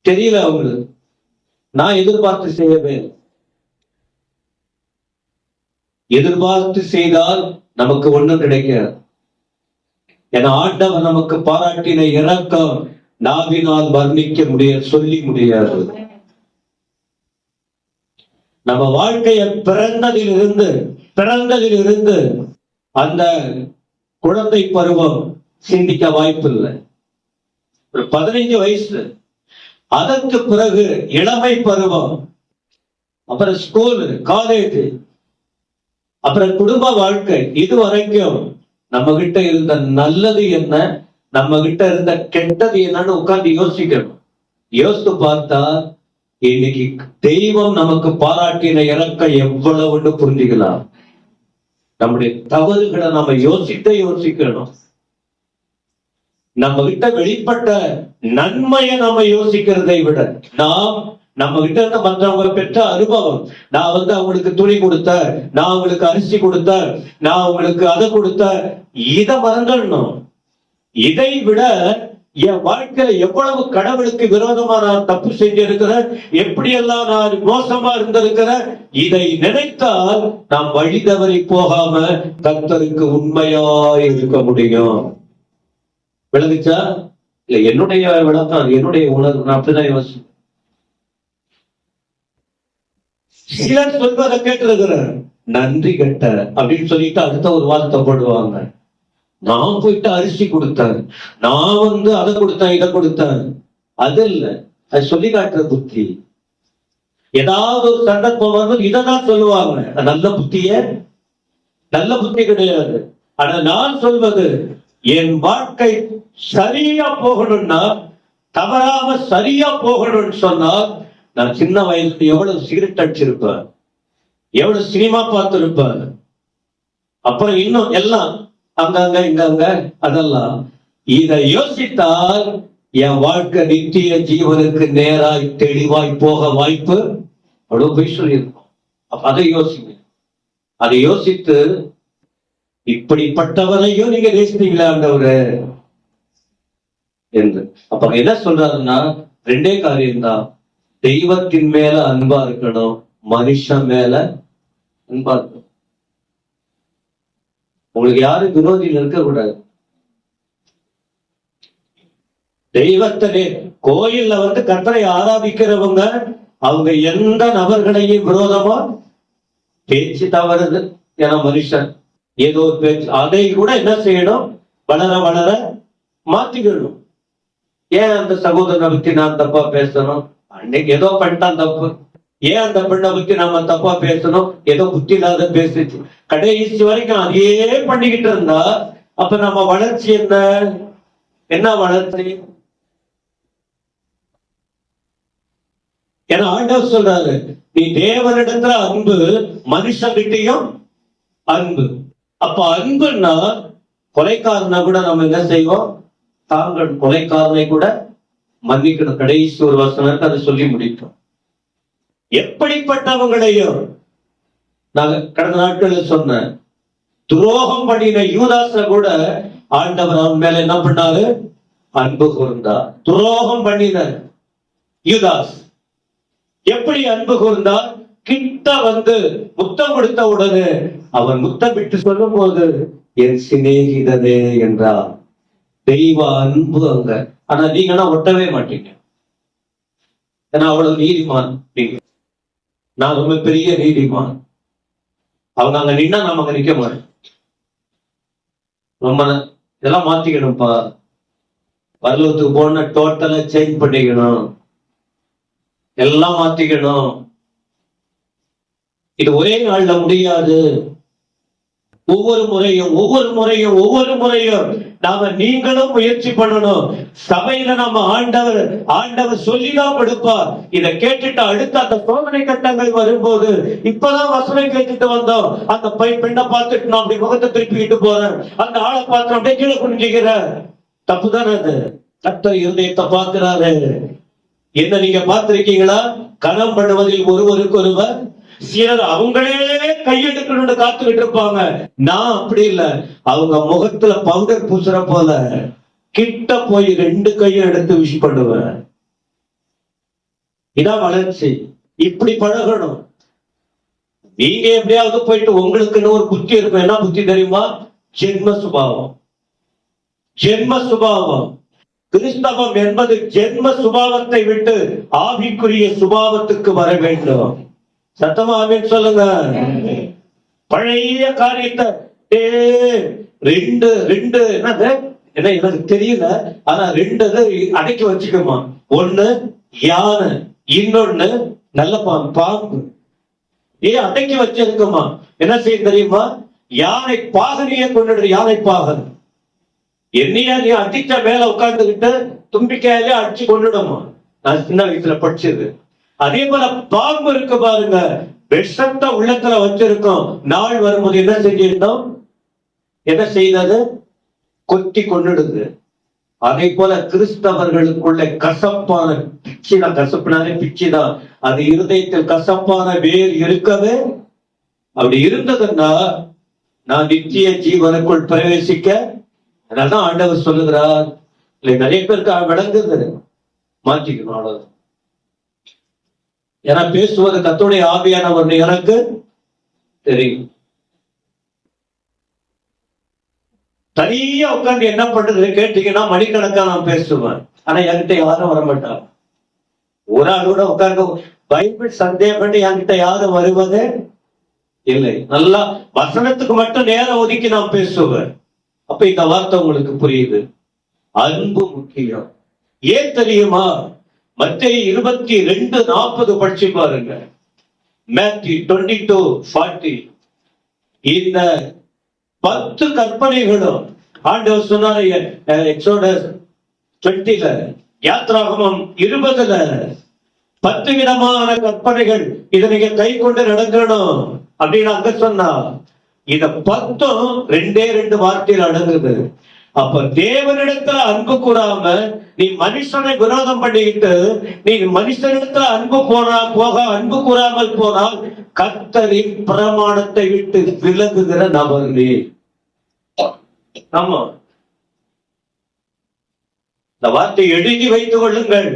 தெரியல அவங்களுக்கு, நான் எதிர்பார்த்து செய்யவே. எதிர்பார்த்து செய்தால் நமக்கு ஒண்ணும் கிடைக்காது. என ஆண்டவர் நமக்கு பாராட்டின இரக்கம் நாவினால் வர்ணிக்க முடியாது, சொல்லி முடியாது. நம்ம வாழ்க்கைய பிறந்ததிலிருந்து அந்த குழந்தை பருவம் சிந்திக்க வாய்ப்பு இல்லை. ஒரு 15 வயசு, அதற்கு பிறகு இளமை பருவம், அப்புறம் ஸ்கூல், காலேஜ், அப்புறம் குடும்ப வாழ்க்கை. இது வரைக்கும் நம்ம கிட்ட இருந்த நல்லது என்ன, நம்ம கிட்ட இருந்த கெட்டது என்னன்னு உட்கார்ந்து யோசிக்கணும். யோசித்து பார்த்தா இன்னைக்கு தெய்வம் நமக்கு பாராட்டின இறக்கம் எவ்வளவுன்னு புரிஞ்சுக்கலாம். நம்முடைய தவறுகளை நம்ம யோசிக்கணும். நம்ம கிட்ட வெளிப்பட்ட நன்மையை நம்ம யோசிக்கிறதை விட, நம்ம கிட்ட இருந்த மற்றவங்க பெற்ற அனுபவம், நான் அவங்களுக்கு துணி கொடுத்தேன், நான் அவங்களுக்கு அரிசி கொடுத்தேன், நான் அவங்களுக்கு அதை கொடுத்தேன், இதை மறந்துடணும். இதை விட என் வாழ்க்கையில எவ்வளவு கடவுளுக்கு விரோதமா நான் தப்பு செஞ்சிருக்கிறேன், எப்படியெல்லாம் நான் மோசமா இருந்திருக்கிறேன், இதை நினைத்தால் நாம் வழி தவறி போகாம கர்த்தருக்கு உண்மையாய் இருக்க முடியும். விளங்குச்சா? இல்ல என்னுடைய விளக்கம், என்னுடைய உணர்வு, நான் அப்படிதான் யோசிச்சேன். சிலர் சொல்வதை கேட்டிருக்கிறேன், நன்றி கெட்ட அப்படின்னு சொல்லிட்டு அடுத்த ஒரு வார்த்தை போடுவாங்க. நான் போயிட்டு அரிசி கொடுத்தேன், நான் அதை கொடுத்தேன், இதை கொடுத்தேன். அது இல்ல, அது சொல்லி காட்டுற புத்தி. ஏதாவது ஒரு சந்தர்ப்பம் வரும்போது இதான் சொல்லுவாங்க. நல்ல புத்தி கிடையாது. ஆனா நான் சொல்வது, என் வாழ்க்கை சரியா போகணும்னா, தவறாம சரியா போகணும்னு சொன்னா, நான் சின்ன வயசுல எவ்வளவு சிகரெட் அடிச்சிருப்பேன், எவ்வளவு சினிமா பார்த்திருப்பேன், அப்புறம் இன்னும் எல்லாம் அங்கங்க இங்க அதெல்லாம். இதை யோசித்தால் என் வாழ்க்கை நித்திய ஜீவனுக்கு நேராய் தெளிவாய் போக வாய்ப்பு அவ்வளவு போய் சொல்லியிருக்கோம். அப்ப அதை யோசிங்க. அதை யோசித்து, இப்படிப்பட்டவரையும் நீங்க நேசித்தீங்களா ஆண்டவரே என்று. அப்ப என்ன சொல்றாருன்னா, 2 காரியம்தான். தெய்வத்தின் மேல அன்பா இருக்கணும், மனுஷன் மேல அன்பா இருக்கணும். உங்களுக்கு யாரும் விரோதியில் இருக்க கூடாது. தெய்வத்திலே கோயில்ல கர்த்தரை ஆராதிக்கிறவங்க, அவங்க எந்த நபர்களையும் விரோதமா பேச்சு தவறுது. ஏன்னா மனுஷன் ஏதோ ஒரு பேச்சு, அதை கூட என்ன செய்யணும், வளர வளர மாத்திக்கணும். ஏன் அந்த சகோதரனை பத்தி நான் தப்பா பேசணும்? அன்னைக்கு ஏதோ பண்ணிட்டான் தப்பு. ஏன் அந்த பெண்ணை பத்தி நம்ம தப்பா பேசணும்? ஏதோ புத்தி இல்லாத பேசிச்சு. கடைசி வரைக்கும் அதையே பண்ணிக்கிட்டு இருந்தா அப்ப நம்ம வளர்ச்சி என்ன வளர்ச்சி? ஏன்னா ஆண்டவர் சொல்றாரு, நீ தேவனிடத்துல அன்பு, மனுஷங்கிட்டையும் அன்பு. அப்ப அன்புன்னா, கொலைக்காரனை கூட நம்ம என்ன செய்வோம், தாங்கள் கொலைக்காரனை கூட மன்னிக்கணும். கடைசி ஒரு வசனத்தை அதை சொல்லி முடிப்போம். எப்படிப்பட்டவங்களையும், நான் கடந்த நாட்களில் சொன்னேன், துரோகம் பண்ணின யூதாச கூட ஆண்டவர் அவன் மேல என்ன பண்ணாரு, அன்பு கூர்ந்தார். துரோகம் பண்ணின யூதாஸ் எப்படி அன்பு கூர்ந்தார்? கிட்ட முத்தம் கொடுத்த உடனே அவன் முத்தம் விட்டு சொல்லும் போது, என் சிநேகிதனே என்றார். தெய்வ அன்பு அங்க. ஆனா நீங்கன்னா ஒட்டவே மாட்டீங்க. ஏன்னா அவ்வளவு நீதிமான் நீங்க. நான் ரொம்ப பெரிய நீதிமான். அவங்க அங்க நின்னா நம்ம அங்க நிக்க மாட்டோம். ரொம்ப இதெல்லாம் மாத்திக்கணும்ப்பா. பரலோகத்துக்கு போன டோட்டலா சேஞ்ச் பண்ணிக்கணும், எல்லாம் மாத்திக்கணும். இது ஒரே நாள்ல முடியாது. ஒவ்வொரு முறையும் நாம நீங்களும் முயற்சி பண்ணணும். சபையில நம்ம ஆண்டவர் சொல்லிதான் கொடுப்பார். இதை கேட்டுட்டு அடுத்து அந்த சோதனை கட்டங்கள் வரும்போது, இப்பதான் வசனம் கேட்டுட்டு வந்தோம், அந்த பெண்ணை பார்த்துட்டு நான் அப்படி முகத்தை திருப்பிக்கிட்டு போறேன், அந்த ஆளை பார்த்து அப்படியே கீழே குனிஞ்சுக்கிற தப்பு தானே அது. கர்த்தர் இருதயத்தை பார்க்கிறாரு. என்ன நீங்க பார்த்திருக்கீங்களா? கனம் பண்ணுவதில் ஒருவருக்கொருவர் சிலர் அவங்களே கையெடுக்கணும்னு காத்துக்கிட்டு இருப்பாங்க. நான் அப்படி இல்ல. அவங்க முகத்துல பவுடர் பூசுற போல கிட்ட போய் 2 கையும் எடுத்து விஷ் பண்ணுவேன். இதான் வளர்ச்சி. இப்படி பழகணும். நீங்க எப்படியாவது போயிட்டு உங்களுக்குன்னு ஒரு புத்தி இருக்கும். என்ன புத்தி தெரியுமா? ஜென்ம சுபாவம். கிறிஸ்தவம் என்பது ஜென்ம சுபாவத்தை விட்டு ஆவிக்குரிய சுபாவத்துக்கு வர வேண்டும். சத்தமா ஆமென் சொல்லுங்க. பழைய காரியத்தை ரெண்டு ரெண்டு என்னது என்ன எனக்கு தெரியல, ஆனா ரெண்டு அடக்கி வச்சுக்கோமா. ஒண்ணு யானை, இன்னொன்னு நல்ல பாம்பு. அடக்கி வச்சிருக்குமா. என்ன செய்ய தெரியுமா? யானை பாகனையே கொண்டு யானை பாகன் என்னையா நீ அடிச்ச மேல உட்கார்ந்துகிட்டு தும்பிக்கையாலே அடிச்சு கொண்டுடுமா. நான் சின்ன வயசுல படிச்சது. அதே போல பாம்பு இருக்கு பாருங்க, விஷத்தை உள்ளத்துல வச்சிருக்கோம். நாள் வரும்போது என்ன செஞ்சிருந்தோம்? என்ன செய்தது? கொத்தி கொண்டுடுது. அதே போல கிறிஸ்தவர்களுக்குள்ள கசப்பான பிச்சுதான், கசப்புனாலே பிச்சுதான். அது இருதயத்தில் கசப்பான வேர் இருக்கவே, அப்படி இருந்ததுன்னா நான் நித்திய ஜீவனுக்குள் பிரவேசிக்க. அதனாலதான் ஆண்டவர் சொல்லுகிறார். இல்லை, நிறைய பேருக்கு விளங்குது, மாற்றிக்கணும் அவ்வளவு. ஏன்னா பேசுவது கர்த்தருடைய ஆவியானவர் எனக்கு தெரியும். தனியா உட்கார்ந்து என்ன பண்றது கேட்டீங்கன்னா மணிக்கணக்கா நான் பேசுவேன். ஆனா என்கிட்ட யாரும் வரமாட்டாங்க. ஒரு ஆள் கூட உட்கார்ந்து பைபிள் சந்தேகம் பண்ணி என்கிட்ட யாரும் வருவது இல்லை. நல்லா வசனத்துக்கு மட்டும் நேரம் ஒதுக்கி நான் பேசுவேன். அப்ப இந்த வார்த்தை உங்களுக்கு புரியுது. அன்பு முக்கியம். ஏன் தெரியுமா? மத்தேயு 22:40 படிச்சு பாருங்க. மேத்யூ 22:40. இந்த 10 கற்பனைகளும் ஆண்டவர் சொன்னார். எக்ஸோடஸ் 20ல, யாத்ராகமம் 20ல 10 விதமான கற்பனைகள். இதை நீங்க கை கொண்டு நடக்கணும் அப்படின்னு அங்க சொன்னா, இத 10 2 வார்த்தையில் அடங்குது. அப்ப தேவனிடத்துல அன்பு கூறாம நீ மனுஷனை விரோதம் பண்ணிக்கிட்டு, நீ மனுஷனிடத்துல அன்பு கூறாமல் போனால் கர்த்தரின் பிரமாணத்தை விட்டு விலகுகிற நபர் நீ. ஆமா, இந்த வார்த்தை எழுதி வைத்துக் கொள்ளுங்கள்.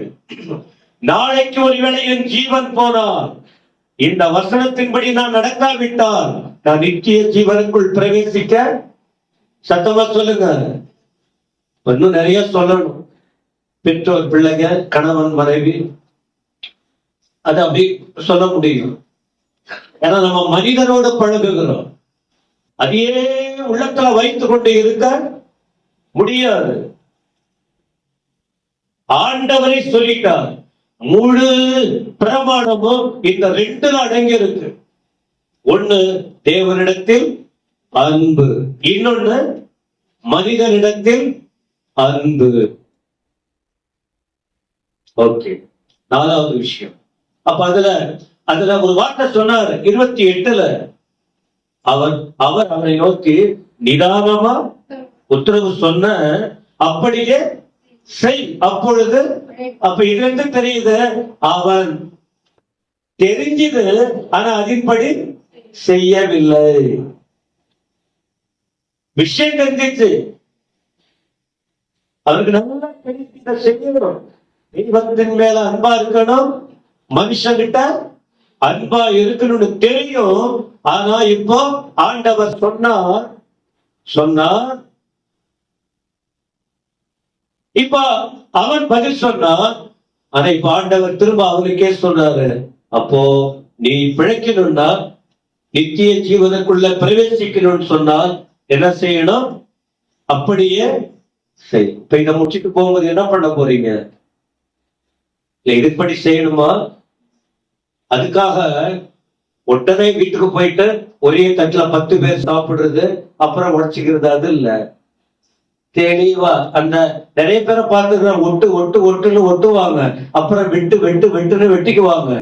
நாளைக்கு ஒருவேளை என் ஜீவன் போனால், இந்த வசனத்தின்படி நான் நடக்காவிட்டால் நான் நித்திய ஜீவனுக்குள் பிரவேசிக்க. சத்தமா சொல்லுங்க. இன்னும் நிறைய சொல்லணும். பெற்றோர் பிள்ளைங்க, கணவன் மனைவி, அது அப்படி சொல்ல முடியும். ஏன்னா நம்ம மனிதனோடு பழகுகிறோம். அதையே உள்ளத்துல வைத்துக் கொண்டு இருக்க முடியாது. ஆண்டவரை சொல்லிட்டார். முழு பிரமாணமும் இந்த 2 அடங்கி இருக்கு. ஒண்ணு தேவனிடத்தில் அன்பு, இன்னொன்னு மனிதனிடத்தில் அன்பு. ஓகே, 4வது விஷயம். அப்ப அதுல ஒரு வார்த்தை சொன்னார் 28ல. அவர் அவனை நோக்கி நிதானமா உத்தரவு சொன்ன, அப்படியே செய். அப்பொழுது அப்ப இது தெரியுது, அவன் தெரிஞ்சது, ஆனா அதன்படி செய்யவில்லை. விஷயம் தெரிஞ்சிச்சு, அவருக்கு நல்லா தெரிஞ்சு செய்யணும். தெய்வத்தின் மேல அன்பா இருக்கணும், மனுஷங்கிட்ட அன்பா இருக்கணும்னு தெரியும். ஆனா இப்போ ஆண்டவர் சொன்னார். இப்ப அவன் பதில் சொன்னான். ஆனா இப்ப ஆண்டவர் திரும்ப அவனுக்கே சொன்னாரு, அப்போ நீ பிழைக்கணும்னா, நித்திய ஜீவனுக்குள்ள பிரவேசிக்கணும்னு சொன்னால் என்ன செய்யணும்? அப்படியே செய். இப்ப இதை முடிச்சுட்டு போகும்போது என்ன பண்ண போறீங்க? இதுபடி செய்யணுமா? அதுக்காக உடனே வீட்டுக்கு போயிட்டு ஒரே தட்டுல 10 பேர் சாப்பிடுறது, அப்புறம் உடச்சுக்கிறது, அது இல்ல. தெளிவா அந்த நிறைய பேரை பார்த்துக்கிறேன், ஒட்டுன்னு ஒட்டுவாங்க, அப்புறம் வெட்டுன்னு வெட்டிக்குவாங்க.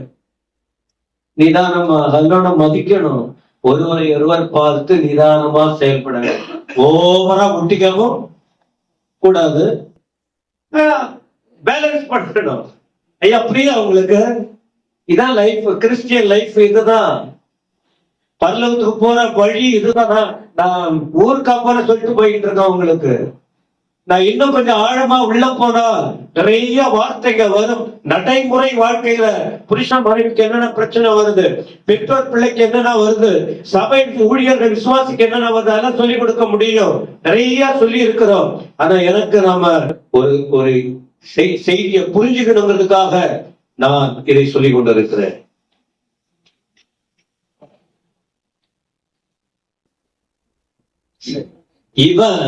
நிதானமா அதோட மதிக்கணும். ஒருவர் பார்த்து நிதானமா செயல்பட, ஓவரா ஒட்டிக்கவும் கூடாது. பேலன்ஸ் பண்ணணும். ஐயா புரியுதா உங்களுக்கு? இதான் லைஃப், கிறிஸ்டியன் லைஃப். இதுதான் பரலோகத்துக்கு போற வழி. இதுதான் நான் ஊருக்கா போல சொல்லிட்டு போயிட்டு இருக்கேன் உங்களுக்கு. நான் இன்னும் கொஞ்சம் ஆழமா உள்ள போனா நிறைய வார்த்தைங்க வரும். நடைமுறை வாழ்க்கையில புருஷன் மனைவிக்கு என்னென்ன பிரச்சனை வருது, பெற்றோர் பிள்ளைக்கு என்னென்ன வருது, சபை ஊழியர்கள் விசுவாசிக்கு என்னென்ன வருது, அதெல்லாம் சொல்லிக் கொடுக்க முடியும். நிறைய சொல்லி இருக்கிறோம். ஆனா எனக்கு நாம ஒரு செய்தியை புரிஞ்சுக்கணுங்கிறதுக்காக நான் இதை சொல்லிக் கொண்டிருக்கிறேன். இவன்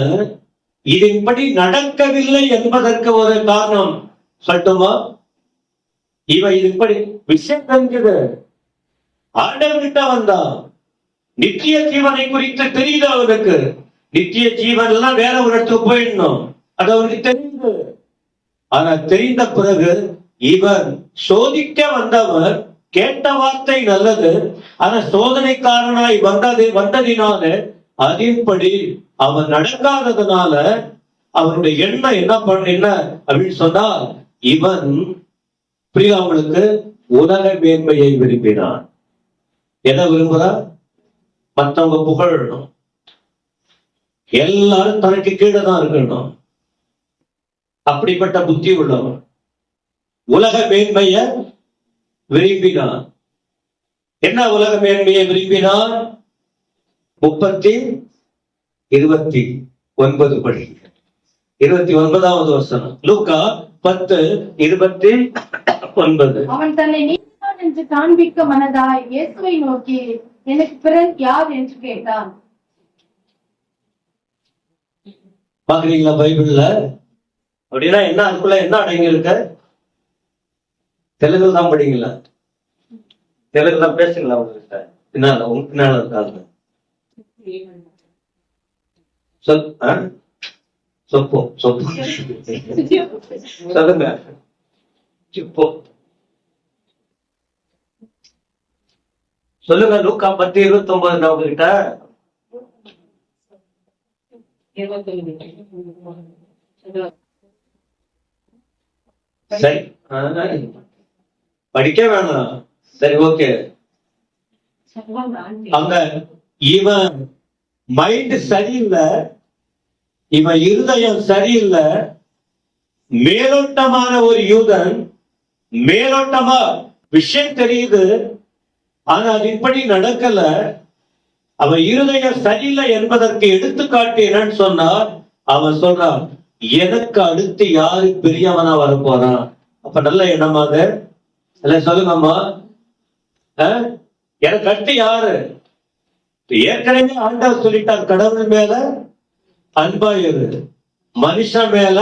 இதன்படி நடக்கவில்லை என்பதற்கு ஒரு காரணம் சொல்லட்டுமா? இவன் இதன்படி விஷயம் தெரிஞ்சது, ஆண்டவர்கிட்ட வந்தான், நித்திய ஜீவனை குறித்து தெரியுது அவனுக்கு. நித்திய ஜீவன் எல்லாம் வேற ஒரு இடத்துக்கு போயிடணும், அது அவனுக்கு தெரியுது. ஆனா தெரிந்த பிறகு இவன் சோதிக்க வந்தவர் கேட்ட வார்த்தை நல்லது, ஆனா சோதனைக்காரனாய் வந்ததினால அதன்படி அவன் நடக்காததுனால அவனுடைய எண்ணம் என்ன அப்படின்னு சொன்னா, இவன் அவங்களுக்கு உலக மேன்மையை விரும்பினான். எதை விரும்புறான்? மற்றவங்க புகழணும், எல்லாரும் தனக்கு கீழே தான் இருக்கணும். அப்படிப்பட்ட புத்தி உள்ளவன் உலக மேன்மைய விரும்பினான். என்ன உலக மேன்மையை விரும்பினான்? 30:29 படி, 29வது வசனம், லூக்கா 10:29. அவன் தன்னை நீதிமான் என்று காண்பிக்க மனதாய் இயேசுவை நோக்கி, எனக்கு பிறன் யார் என்று கேட்டான். பாக்குறீங்களா பைபிள்ல? அப்படின்னா என்ன, அதுக்குள்ள என்ன அடங்கி இருக்க? தெலுங்கு தான் படிங்களா? தெலுங்கு தான் பேசுங்களா? உங்ககிட்ட பின்னால இருக்காங்க சொப்போ சொல்லுங்க. சொல்லுங்க. லூக்கா 10:29 உங்ககிட்ட? சரி, படிக்க வேணாம். சரி, ஓகே. அங்க இவன் மைண்ட் சரியில்லை, இவன் இருதயம் சரியில்லை. மேலோட்டமான ஒரு யூதன், மேலோட்டமா விஷயம் தெரியுது, ஆனா அது இப்படி நடக்கல. அவன் இருதயம் சரியில்லை என்பதற்கு எடுத்துக்காட்டு என்னன்னு சொன்னா, அவன் சொல்றான், எனக்கு அடுத்து யாரு பெரியவனா வரப்போறான்? அப்ப நல்ல எண்ணமாக இல்ல, சொல்லுங்கம்மா. எனக்கு அடுத்து யாரு? ஏற்கனவே ஆண்டவர் சொல்லிட்டார், கடவுள் மேல அன்பாயிரு, மனுஷன் மேல.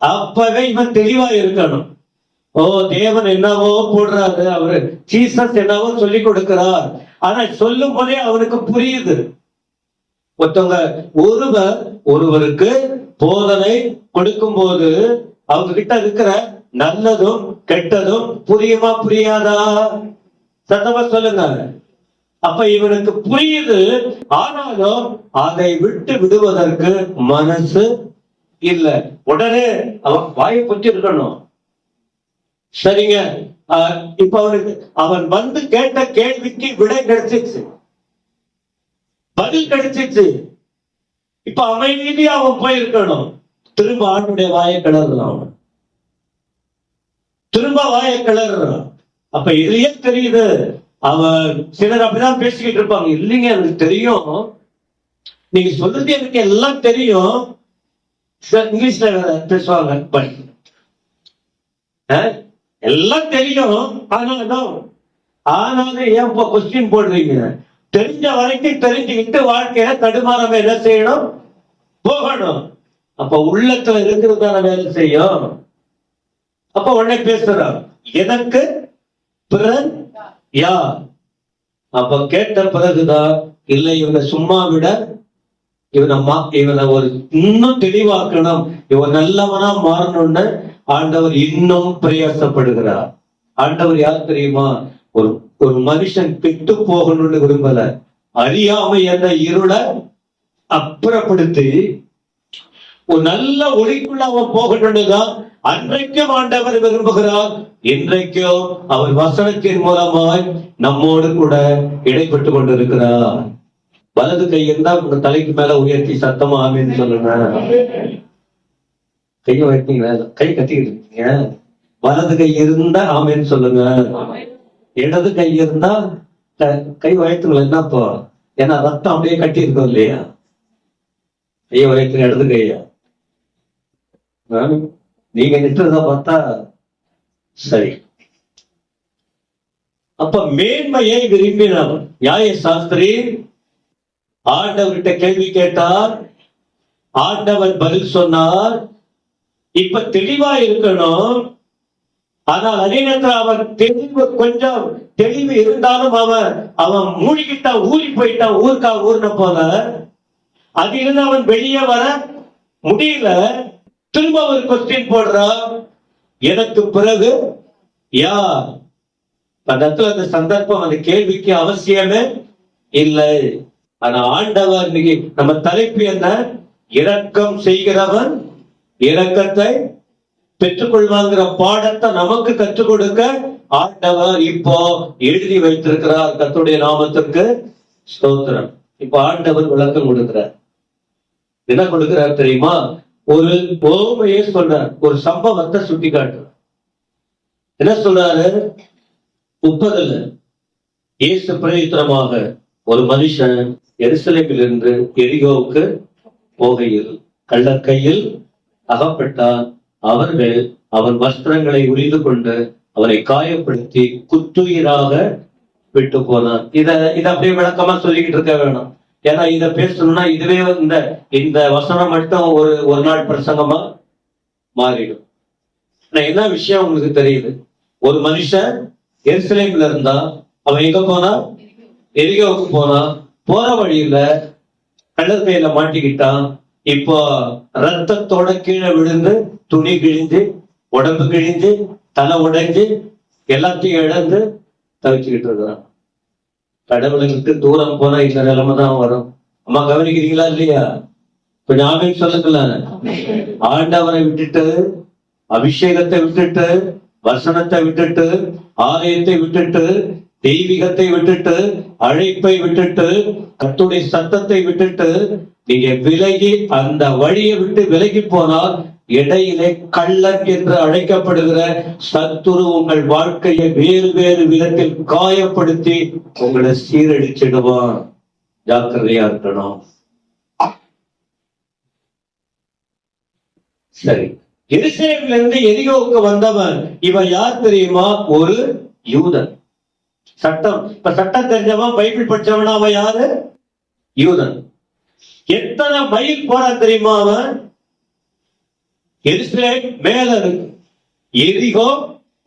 அப்பவே இவன் தெளிவா இருக்கணும். ஓ, தேவன் என்னவோ போடுறாரு, அவரு ஜீசஸ் என்னவோ சொல்லி கொடுக்கிறார். ஆனா சொல்லும் போதே அவனுக்கு புரியுது. ஒருவருக்கு போதனை கொடுக்கும் போது அவங்க கிட்ட இருக்கிற நல்லதும் கெட்டதும் புரியுமா புரியாதா? சத்தமா சொல்லுங்க. அப்ப இவனுக்கு புரியுது, ஆனாலும் அதை விட்டு விடுவதற்கு மனசு இல்ல. உடனே அவன் வாயை பற்றி இருக்கணும். சரிங்க, இப்ப அவனுக்கு அவன் வந்து கேட்ட கேள்விக்கு விடை கிடைச்சிச்சு, பதில் கிடைச்சிச்சு. இப்ப அமைதியா அவன் போயிருக்கணும். திரும்ப ஆணுடைய வாயை கிளறான், திரும்ப வாயை கிளறான். அப்ப இதுலயே தெரியுது, அவன் சிலர் அப்படிதான் பேசிக்கிட்டு இருப்பாங்க. இல்லைங்க, எனக்கு தெரியும், நீங்க சொல்றது எனக்கு எல்லாம் தெரியும். இங்கிலீஷ்ல பேசுவாங்க, எல்லாம் தெரியும், ஆனாலும் ஏன் கொஸ்டின் போடுறீங்க? தெரிஞ்ச வரைக்கும் தெரிஞ்சுக்கிட்டு வாழ்க்கையில தடுமாறாம என்ன செய்யணும்? போகணும். அப்ப உள்ளத்துல இருக்கிறதான வேலை செய்யும். அப்ப உடனே பேசுறான், எனக்கு பிறன் யார்? அப்ப கேட்ட பிறகுதான், இல்லை இவனை சும்மா விட இவனை ஒரு இன்னும் தெளிவாக்கணும், இவன் நல்லவனா மாறணும்னு ஆண்டவர் இன்னும் பிரயாசப்படுகிறார். ஆண்டவர் யார் தெரியுமா? ஒரு மனுஷன் கெட்டு போகணும்னு விரும்பல, அறியாமை என்ற இருளை அப்புறப்படுத்தி ஒரு நல்ல ஒளிக்குள்ள அவன் போகணும்னு தான் அன்றைக்கும் ஆண்டவர் விரும்புகிறார். இன்றைக்கும் அவர் வசனத்தின் மூலமாய் நம்மோடு கூட இடைப்பட்டு கொண்டிருக்கிறார். வலது கை இருந்தா உங்க தலைக்கு மேல உயர்த்தி சத்தமா ஆமேன்னு சொல்லுங்க. கையை வைப்பீங்களா? கை கட்டிக்கிட்டு இருக்கீங்க. வலது கை இருந்தா ஆமேன்னு சொல்லுங்க. இடது கை இருந்தா கை வயத்துங்களா? என்னப்போ? ஏன்னா ரத்தம் அப்படியே கட்டி இருக்கோம் இல்லையா? கையை வயத்து இடது கையா? நீங்க நிட்டுறத பார்த்தா சரி. அப்ப மேன்மையை விரும்பினவர் நியாய சாஸ்திரி ஆண்டவர்கிட்ட கேள்வி கேட்டார், ஆண்டவர் பதில் சொன்னார். இப்ப தெளிவா இருக்கணும். ஆனால் அதே நேரத்தில் அவன் கொஞ்சம் தெளிவு இருந்தாலும் அவன் மூழ்கிட்டான், ஊறி போயிட்டான், ஊர்ன போல. அதிலிருந்து அவன் வெளியே வர முடியல. திரும்ப ஒரு கொஸ்டின் போடுறான், எனக்கு பிறகு யார்? அந்த இடத்துல அந்த சந்தர்ப்பம், அந்த கேள்விக்கு அவசியமே இல்லை. ஆனா ஆண்டவர் இன்னைக்கு நம்ம தலைப்பு என்ன? இரக்கம் செய்கிறவன் இரக்கத்தை பெற்றுக்கொள்வாங்கிற பாடத்தை நமக்கு கற்றுக் கொடுக்க ஆண்டவர் இப்போ எழுதி வைத்திருக்கிறார். கர்த்தருடைய நாமத்திற்கு ஸ்தோத்திரம். இப்ப ஆண்டவர் விளக்கம் கொடுக்கிறார். என்ன கொடுக்கிறார் தெரியுமா? ஒரு ஓமையை சொல்றார், ஒரு சம்பவத்தை சுட்டி காட்டுறார். என்ன சொல்றாரு? 30 இயேசு பிரயோஜனமாக ஒரு மனுஷன் எருசலேமிலிருந்து எரிகோவுக்கு போகையில் கள்ளர் கையில் அகப்பட்டான். அவர்கள் அவன் வஸ்திரங்களை உரிந்து கொண்டு அவனை காயப்படுத்தி குத்துயிராக விட்டு போனான். இத அப்படியே விளக்கமா சொல்லிக்கிட்டு இருக்க வேணும். ஏன்னா இத பேசணும்னா இதுவே இந்த வசனம் மட்டும் ஒரு நாள் பிரசங்கமா மாறிடும். என்ன விஷயம் உங்களுக்கு தெரியுது? ஒரு மனுஷன் எருசலேம்ல இருந்தா, அவன் எங்க போனா? எரிகோவுக்கு போனா. போற வழியில கள்ளர் கையில மாட்டிக்கிட்டான். இப்போ ரத்தத்தோட கீழே விழுந்து, துணி கிழிஞ்சு, உடம்பு கிழிஞ்சு, தலை உடைஞ்சு, எல்லாத்தையும் இழந்து தவிச்சுக்கிட்டு இருக்கிறான். கடவுளுக்கு தூரம் போனா இந்த நிலைமை தான் வரும். அம்மா கவனிக்கிறீங்களா இல்லையா? கொஞ்சம் ஆமீன் சொல்லுங்களேன். ஆண்டவரை விட்டுட்டு, அபிஷேகத்தை விட்டுட்டு, வசனத்தை விட்டுட்டு, ஆலயத்தை விட்டுட்டு, தெய்வீகத்தை விட்டுட்டு, அழைப்பை விட்டுட்டு, கர்த்தருடைய சத்தத்தை விட்டுட்டு நீங்க விலகி அந்த வழியை விட்டு விலகி போனால் இடையிலே கள்ளன் என்று அழைக்கப்படுகிற சத்துரு உங்கள் வாழ்க்கையை வேறு வேறு விதத்தில் காயப்படுத்தி உங்களை சீரழிச்சிடுவான். ஜாக்கிரதையா இருக்கணும். சரி, எருசலேமிலிருந்து இருந்து எரிகோவுக்கு வந்தவன் இவன் யார் தெரியுமா? ஒரு யூதன். சட்டம் தெரிஞ்சவன், பைபிள் படிச்சவன். அவன் யாரு? யூதன். எத்தனை மைல் போறான் தெரியுமா? அவன் எருசலேம் மேல இருக்கு, எரிகோ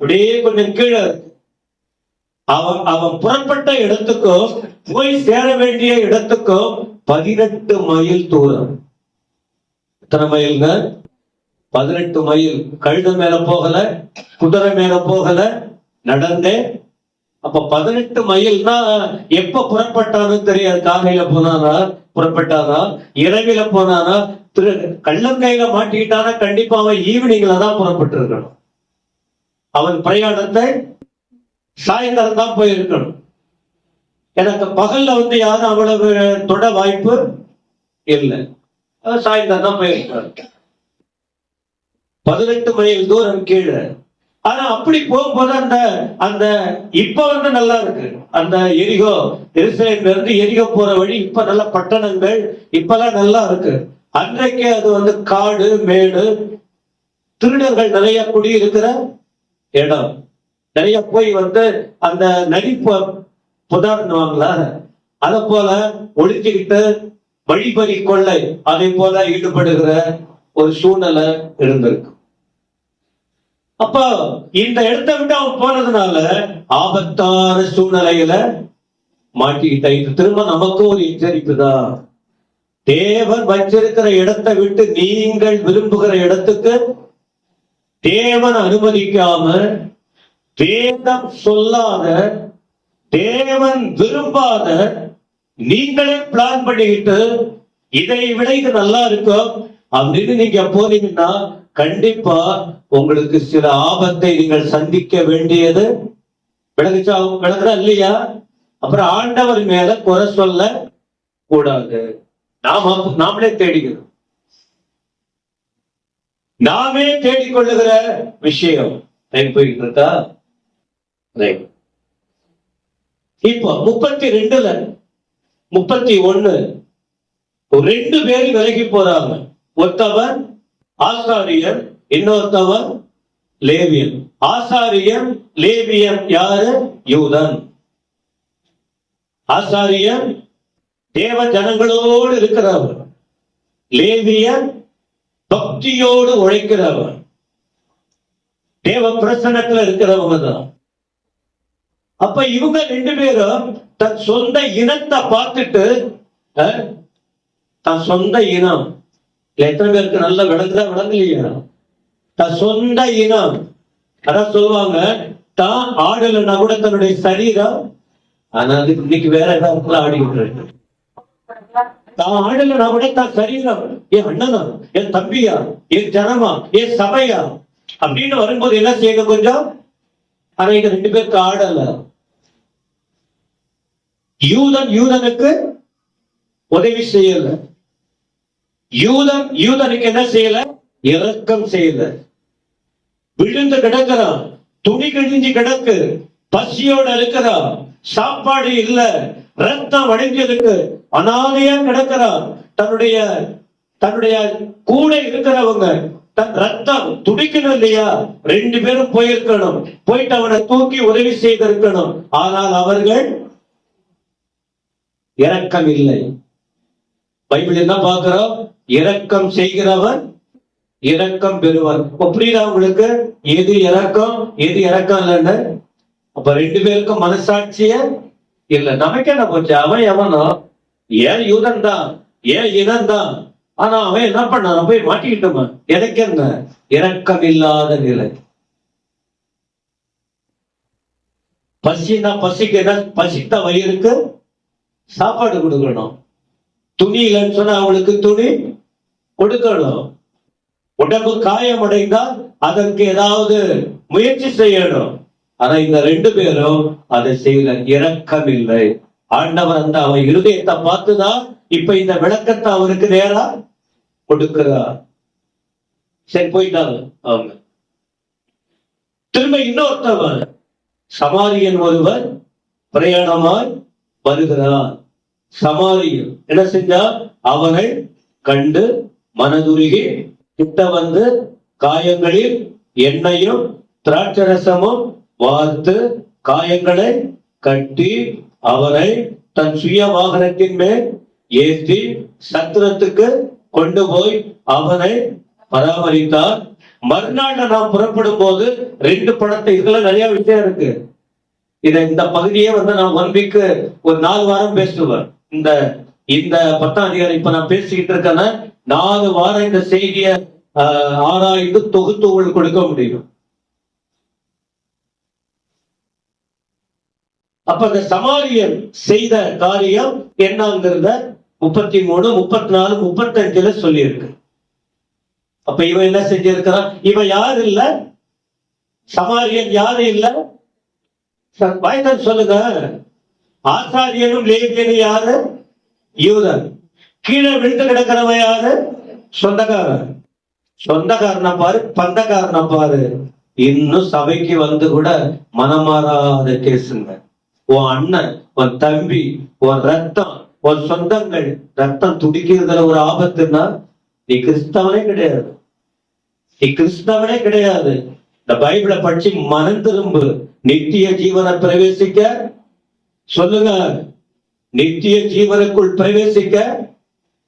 அப்படியே கொஞ்சம் கீழே இருக்கு. அவன் புறப்பட்ட இடத்துக்கும் போய் சேர வேண்டிய இடத்துக்கும் 18 மைல் தூரம். எத்தனை மைல்ங்க? 18 மைல். கழுத மேல போகல, குதிரை மேல போகல, நடந்தே. அப்ப 18 மைல்னா எப்ப புறப்பட்டானு தெரியாது. காலையில போனானா புறப்பட்டானா, இரவில போனானா, கள்ளங்கையில மாட்டிக்கிட்டானா கண்டிப்பா அவன் ஈவினிங்ல தான் புறப்பட்டு இருக்கணும். அவன் பிரயாணத்தை சாயந்தரம் தான் போயிருக்கணும். எனக்கு பகல்ல யாரும் அவ்வளவு தொட வாய்ப்பு இல்லை. சாயந்தரம் தான் போயிருக்கணும். 18 மைல் தூரம் கீழே. ஆனா அப்படி போகும்போது அந்த இப்ப நல்லா இருக்கு. அந்த எரிகோ, எருசலேம்ல இருந்து எரிகோ போற வழி இப்ப நல்ல பட்டணங்கள் இப்பெல்லாம் நல்லா இருக்கு. அன்றைக்கு அது காடு மேடு, திருடர்கள் நிறைய குடியிருக்கிற இடம். நிறைய போய் அந்த நதி புதாடுவாங்களா, அத போல ஒழிச்சுக்கிட்டு வழிபறி கொள்ளை அதை போல ஈடுபடுகிற ஒரு சூழ்நிலை இருந்திருக்கு. அப்ப இந்த இடத்தை விட்டு அவன் போனதுனால ஆபத்தான சூழ்நிலையில மாட்டிக்கிட்ட. இது திரும்ப நமக்கு ஒரு எச்சரிப்பு தான். தேவன் வச்சிருக்கிற இடத்தை விட்டு நீங்கள் விரும்புகிற இடத்துக்கு தேவன் அனுமதிக்காம, வேதம் சொல்லாத, தேவன் விரும்பாத நீங்களே பிளான் பண்ணிக்கிட்டு இதை விட இது நல்லா இருக்கும் அப்படின்னு நீங்க போனீங்கன்னா கண்டிப்பா உங்களுக்கு சில ஆபத்தை நீங்கள் சந்திக்க வேண்டியது விளங்குதா இல்லையா? அப்புறம் ஆண்டவர் மேல குறை சொல்ல கூடாது. நாமளே தேடிக்கிறோம், நாமே தேடிக்கொள்ளுகிற விஷயம் போயிட்டு இருக்கா. இப்போ 32ல 31 2 பேர் விலகி போறாங்க. ஒருத்தவன் ஆசாரியன், இன்னொருத்தவன் லேவியன். ஆசாரியன் லேவியன் யாரு? யூதன். ஆசாரியன் தேவ ஜனங்களோடு இருக்கிறவர். லேவியன் பக்தியோடு உழைக்கிறவர், தேவ பிரசன்னத்துல இருக்கிறவங்க தான். அப்ப இவங்க ரெண்டு பேரும் தன் சொந்த இனத்தை பார்த்துட்டு, தன் சொந்த இனம் எத்தனை பேருக்கு நல்லா விளங்கலையா? தன் சொந்த இனம், அதான் சொல்லுவாங்க, தான் ஆடலைன்னா கூட தன்னுடைய சரீரம், ஆனா அதுக்கு இன்னைக்கு வேற ஏதாவது ஆடிக்கிட்டு இருக்கு. தான் ஆடலைன்னா கூட தான் சரீரம், என் அண்ணனா, என் தம்பியா, என் ஜனமா, என் சபையா அப்படின்னு வரும்போது என்ன செய்யணும் கொஞ்சம். ஆனா இங்க ரெண்டு பேருக்கு ஆடல. யூதனுக்கு உதவி செய்யல, யூதனுக்கு என்ன செய்யல, இரக்கம் செய்யல. விழுந்து கிடக்கிறான், துணி கிழிஞ்சு கிடக்கு, பசியோட இருக்கிறான், சாப்பாடு இல்ல, ரத்தம் வடிஞ்சிருக்கு, அனாதையா கிடக்கிறான். தன்னுடைய கூட இருக்கிறவங்க தன் ரத்தம் துடிக்கணும் இல்லையா? ரெண்டு பேரும் போயிருக்கணும், போயிட்டு அவனை தூக்கி உதவி செய்திருக்கணும். ஆனால் அவர்கள் இரக்கம் இல்லை. பைபிள் என்ன பார்க்கிறோம்? இரக்கம் செய்கிறவன் இரக்கம் பெறுவார். புரியுதா உங்களுக்கு? எது இரக்கம் எது இரக்கம் இல்லைன்னு? அப்ப ரெண்டு பேருக்கும் மனசாட்சிய இல்ல. நமக்கு என்ன போச்சு? அவன் எவனோ, ஏன் யூதன் தான், ஏன் இனம் தான், ஆனா அவன் என்ன பண்ணான்? போய் மாட்டிக்கிட்டோமா? எனக்கு என்ன? இரக்கம் இல்லாத நிலை. பசினா பசிக்கு என்ன? பசித்த வயிறுக்கு சாப்பாடு கொடுக்கணும். துணி இல்லைன்னு சொன்னா அவங்களுக்கு துணி கொடுக்கணும். உடம்பு காயம் அடைந்தால் அதற்கு ஏதாவது முயற்சி செய்யணும். ஆனா இந்த ரெண்டு பேரும் அதை செய்யல, இரக்கம் இல்லை. ஆண்டவர் அந்த அவன் இருதயத்தை பார்த்துதான் இப்ப இந்த விளக்கத்தை அவருக்கு நேரா கொடுக்கிறார். சரி, போயிட்டாங்க அவங்க. திரும்ப இன்னொருத்தவன் சமாரியன் ஒருவர் பிரயாணமாய் வருகிறான். சமாரியன் என்ன செஞ்சா? அவனை கண்டு மனதுருகி கிட்ட வந்து காயங்களில் எண்ணெயும் திராட்சரசமும் வார்த்து காயங்களை கட்டி அவரை தன் சுய வாகனத்தின் மேல் ஏற்றி சத்திரத்துக்கு கொண்டு போய் அவனை பராமரித்தார். மறுநாள் நாம் புறப்படும் போது ரெண்டு படத்தை, இதுல நிறைய விஷயம் இருக்கு. இந்த பகுதியே நான் 1 வீக் ஒரு 4 வாரம் பேசுவேன். இந்த 10ஆம் அதிகாரம் இப்ப நான் பேசிக்கிட்டு இருக்கேன்னா 4 வாரம் இந்த செய்தியை ஆராய்ந்து தொகுத்து உங்களுக்கு கொடுக்க முடியும். அப்ப இந்த சமாரியன் செய்த காரியம் என்னங்கிறத 33, 34, 35 சொல்லி இருக்கு. அப்ப இவன் என்ன செஞ்சிருக்கிறான்? இவன் யாரு இல்ல, சமாரியன் யாரு இல்ல, வாய்தான் சொல்லுங்க. ஆசாரியனும் லேவியனும் யாரு? யூதன். கீழே விழுந்து கிடக்கிறவன் யாரு? சொந்தக்காரன். சொந்தக்காரனை பாரு, பந்தக்காரனை பாரு. இன்னும் சபைக்கு வந்து கூட மனமாறாத கேசுங்க. உன் அண்ணன், உன் தம்பி, உன் ரத்தம், உன் சொந்தங்கள் ரத்தம் துடிக்கிறதுல ஒரு ஆபத்துன்னா நீ கிறிஸ்தவனே கிடையாது. நீ கிறிஸ்தவனே கிடையாது. இந்த பைபிளை படிச்சு மனம் திரும்பு. நித்திய ஜீவனை பிரவேசிக்க சொல்லுங்க. நித்திய ஜீவனுக்குள் பிரவேசிக்க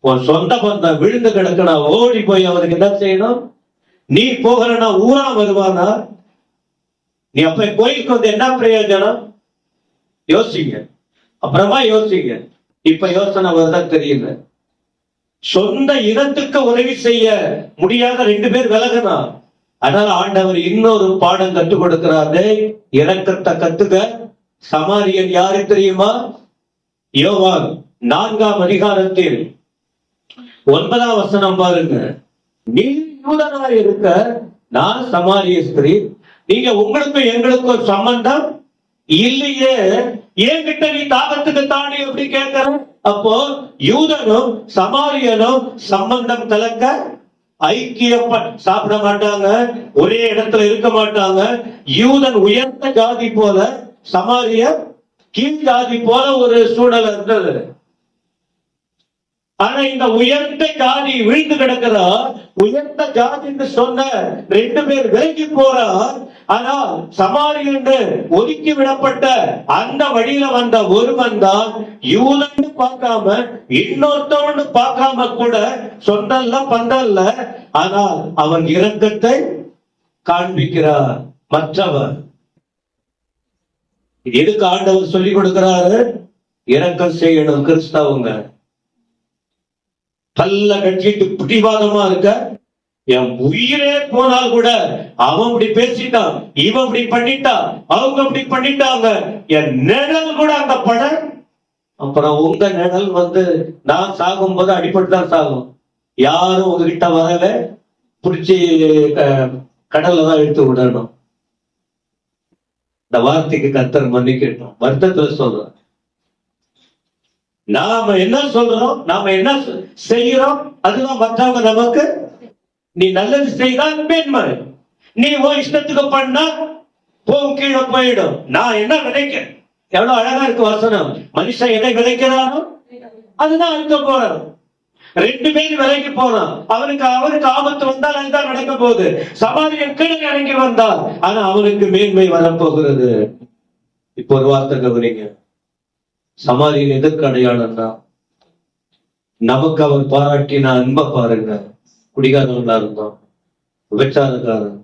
உன் சொந்த பந்தம் விழுந்து கிடக்கனா ஓடி போய் அவனுக்கு என்ன செய்யணும்? நீ போகலன்னா ஊரா வருவானா? நீ அப்ப கோயிலுக்கு வந்து என்ன பிரயோஜனம்? யோசிங்க, அப்புறமா யோசிங்க. இப்ப யோசனை வருதா தெரியல. சொந்த இனத்துக்கு உதவி செய்ய முடியாத 2 பேர் விலகனா. அதனால ஆண்டவர் இன்னொரு பாடம் கற்றுக் கொடுக்கிறாரு. இரக்கத்தை கத்துக்க. சமாரியன் யாரு தெரியுமா? யோவான் 4ஆம் அதிகாரத்தில் 9ஆம் வசனம் பாருங்க. நீ யூதனாய் இருக்க, நான் சமாரிய ஸ்திரீ, நீங்க உங்களுக்கும் எங்களுக்கும் சம்பந்தம் இல்லையே, என்கிட்ட நீ தாகத்துக்கு தாண்டி எப்படி கேட்கிற? அப்போ யூதனும் சமாரியனும் சம்பந்தம் கலக்க ஐக்கியம் சாப்பிட மாட்டாங்க, ஒரே இடத்துல இருக்க மாட்டாங்க. யூதன் உயர்ந்த ஜாதி போல, சமாரியன் கீழ் ஜாதி போல ஒரு சூழல் இருந்தது. ஆனா இந்த உயர்ந்த ஜாதி விழுந்து கிடக்கிறார். உயர்ந்த ஜாதி என்று சொன்ன 2 பேர் விலகி போறார். ஆனால் சமாரி என்று ஒதுக்கி விடப்பட்ட அந்த வழியில வந்த ஒருவன் தான் யூதன்னு பார்க்காம இன்னொருத்தவன்னு பார்க்காம கூட சொந்தல்ல பந்தல்ல, ஆனால் அவன் இரக்கத்தை காண்பிக்கிறார். மற்றவர் எதுக்கு ஆண்டவர் சொல்லிக் கொடுக்கிறாரு? இரக்கம் செய்யணும். கிறிஸ்தவங்க பல்ல கட்சிட்டு பிடிவாதமா இருக்க, என் உயிரே போனால் கூட அவன் இப்படி பேசிட்டான், இவன் இப்படி பண்ணிட்டான், அவங்க இப்படி பண்ணிட்டாங்க, என் நிழல் கூட அங்க பட. அப்புறம் உங்க நிழல் நான் சாகும் போது அடிபட்டு தான் சாகும். யாரும் உங்ககிட்ட வரல, பிடிச்சி கடல்ல தான் எடுத்து விடணும். இந்த வார்த்தைக்கு கர்த்தர் மன்னிக்கட்டும், வருத்தத்துல சொல்றேன். நாம என்ன சொல்றோம், நாம என்ன செய்யறோம், அதுதான் மற்றவங்க நமக்கு. நீ நல்லது செய்தால் மேன்மை, நீ உன் இஷ்டத்துக்கு பண்ணா கீழே போயிடும். நான் என்ன விதைக்கிறேன், எவ்வளவு அழகா இருக்கு வசனம். மனுஷன் எதை விதைக்கிறானோ அதுதான் அழுத்த போறான். 2 பேர் விலைக்கு போனான். அவனுக்கு ஆபத்து வந்தால் அதுதான் நடக்க போகுது. சமாரியன் கீழே இறங்கி வந்தான், ஆனா அவனுக்கு மேன்மை வரப்போகிறது. இப்போ ஒரு வார்த்தை கவனிங்க. சமாரியின் எதற்கு அடையாளம் தான்? நமக்கு அவர் பாராட்டின அன்பை பாருங்க. குடிகாரங்களா இருந்தோம், விபச்சாரக்காரன்,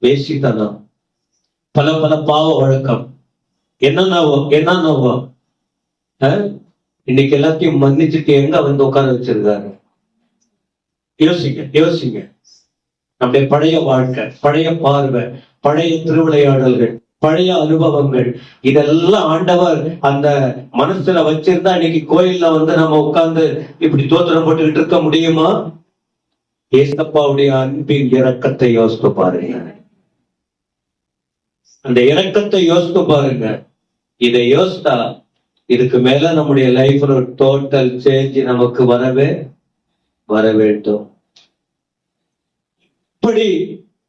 வேசித்தனம், பல பல பாவ வழக்கம், என்னென்னவோ இன்னைக்கு எல்லாத்தையும் மன்னிச்சுட்டு எங்க உட்கார வச்சிருக்காரு? யோசிங்க. நம்முடைய பழைய வாழ்க்கை, பழைய பார்வை, பழைய திருவிளையாடல்கள், பழைய அனுபவங்கள், இதெல்லாம் ஆண்டவர் அந்த மனசுல வச்சிருந்தா இன்னைக்கு கோயில்ல நம்ம உட்கார்ந்து இப்படி தோத்திரம் போட்டுக்கிட்டு இருக்க முடியுமா? ஏசப்பாவுடைய அன்பின் இரக்கத்தை யோசித்து பாருங்க. அந்த இரக்கத்தை யோசித்து பாருங்க. இதை யோசித்தா இதுக்கு மேல நம்முடைய லைஃப்ல ஒரு டோட்டல் சேஞ்ச் நமக்கு வர வேண்டும். இப்படி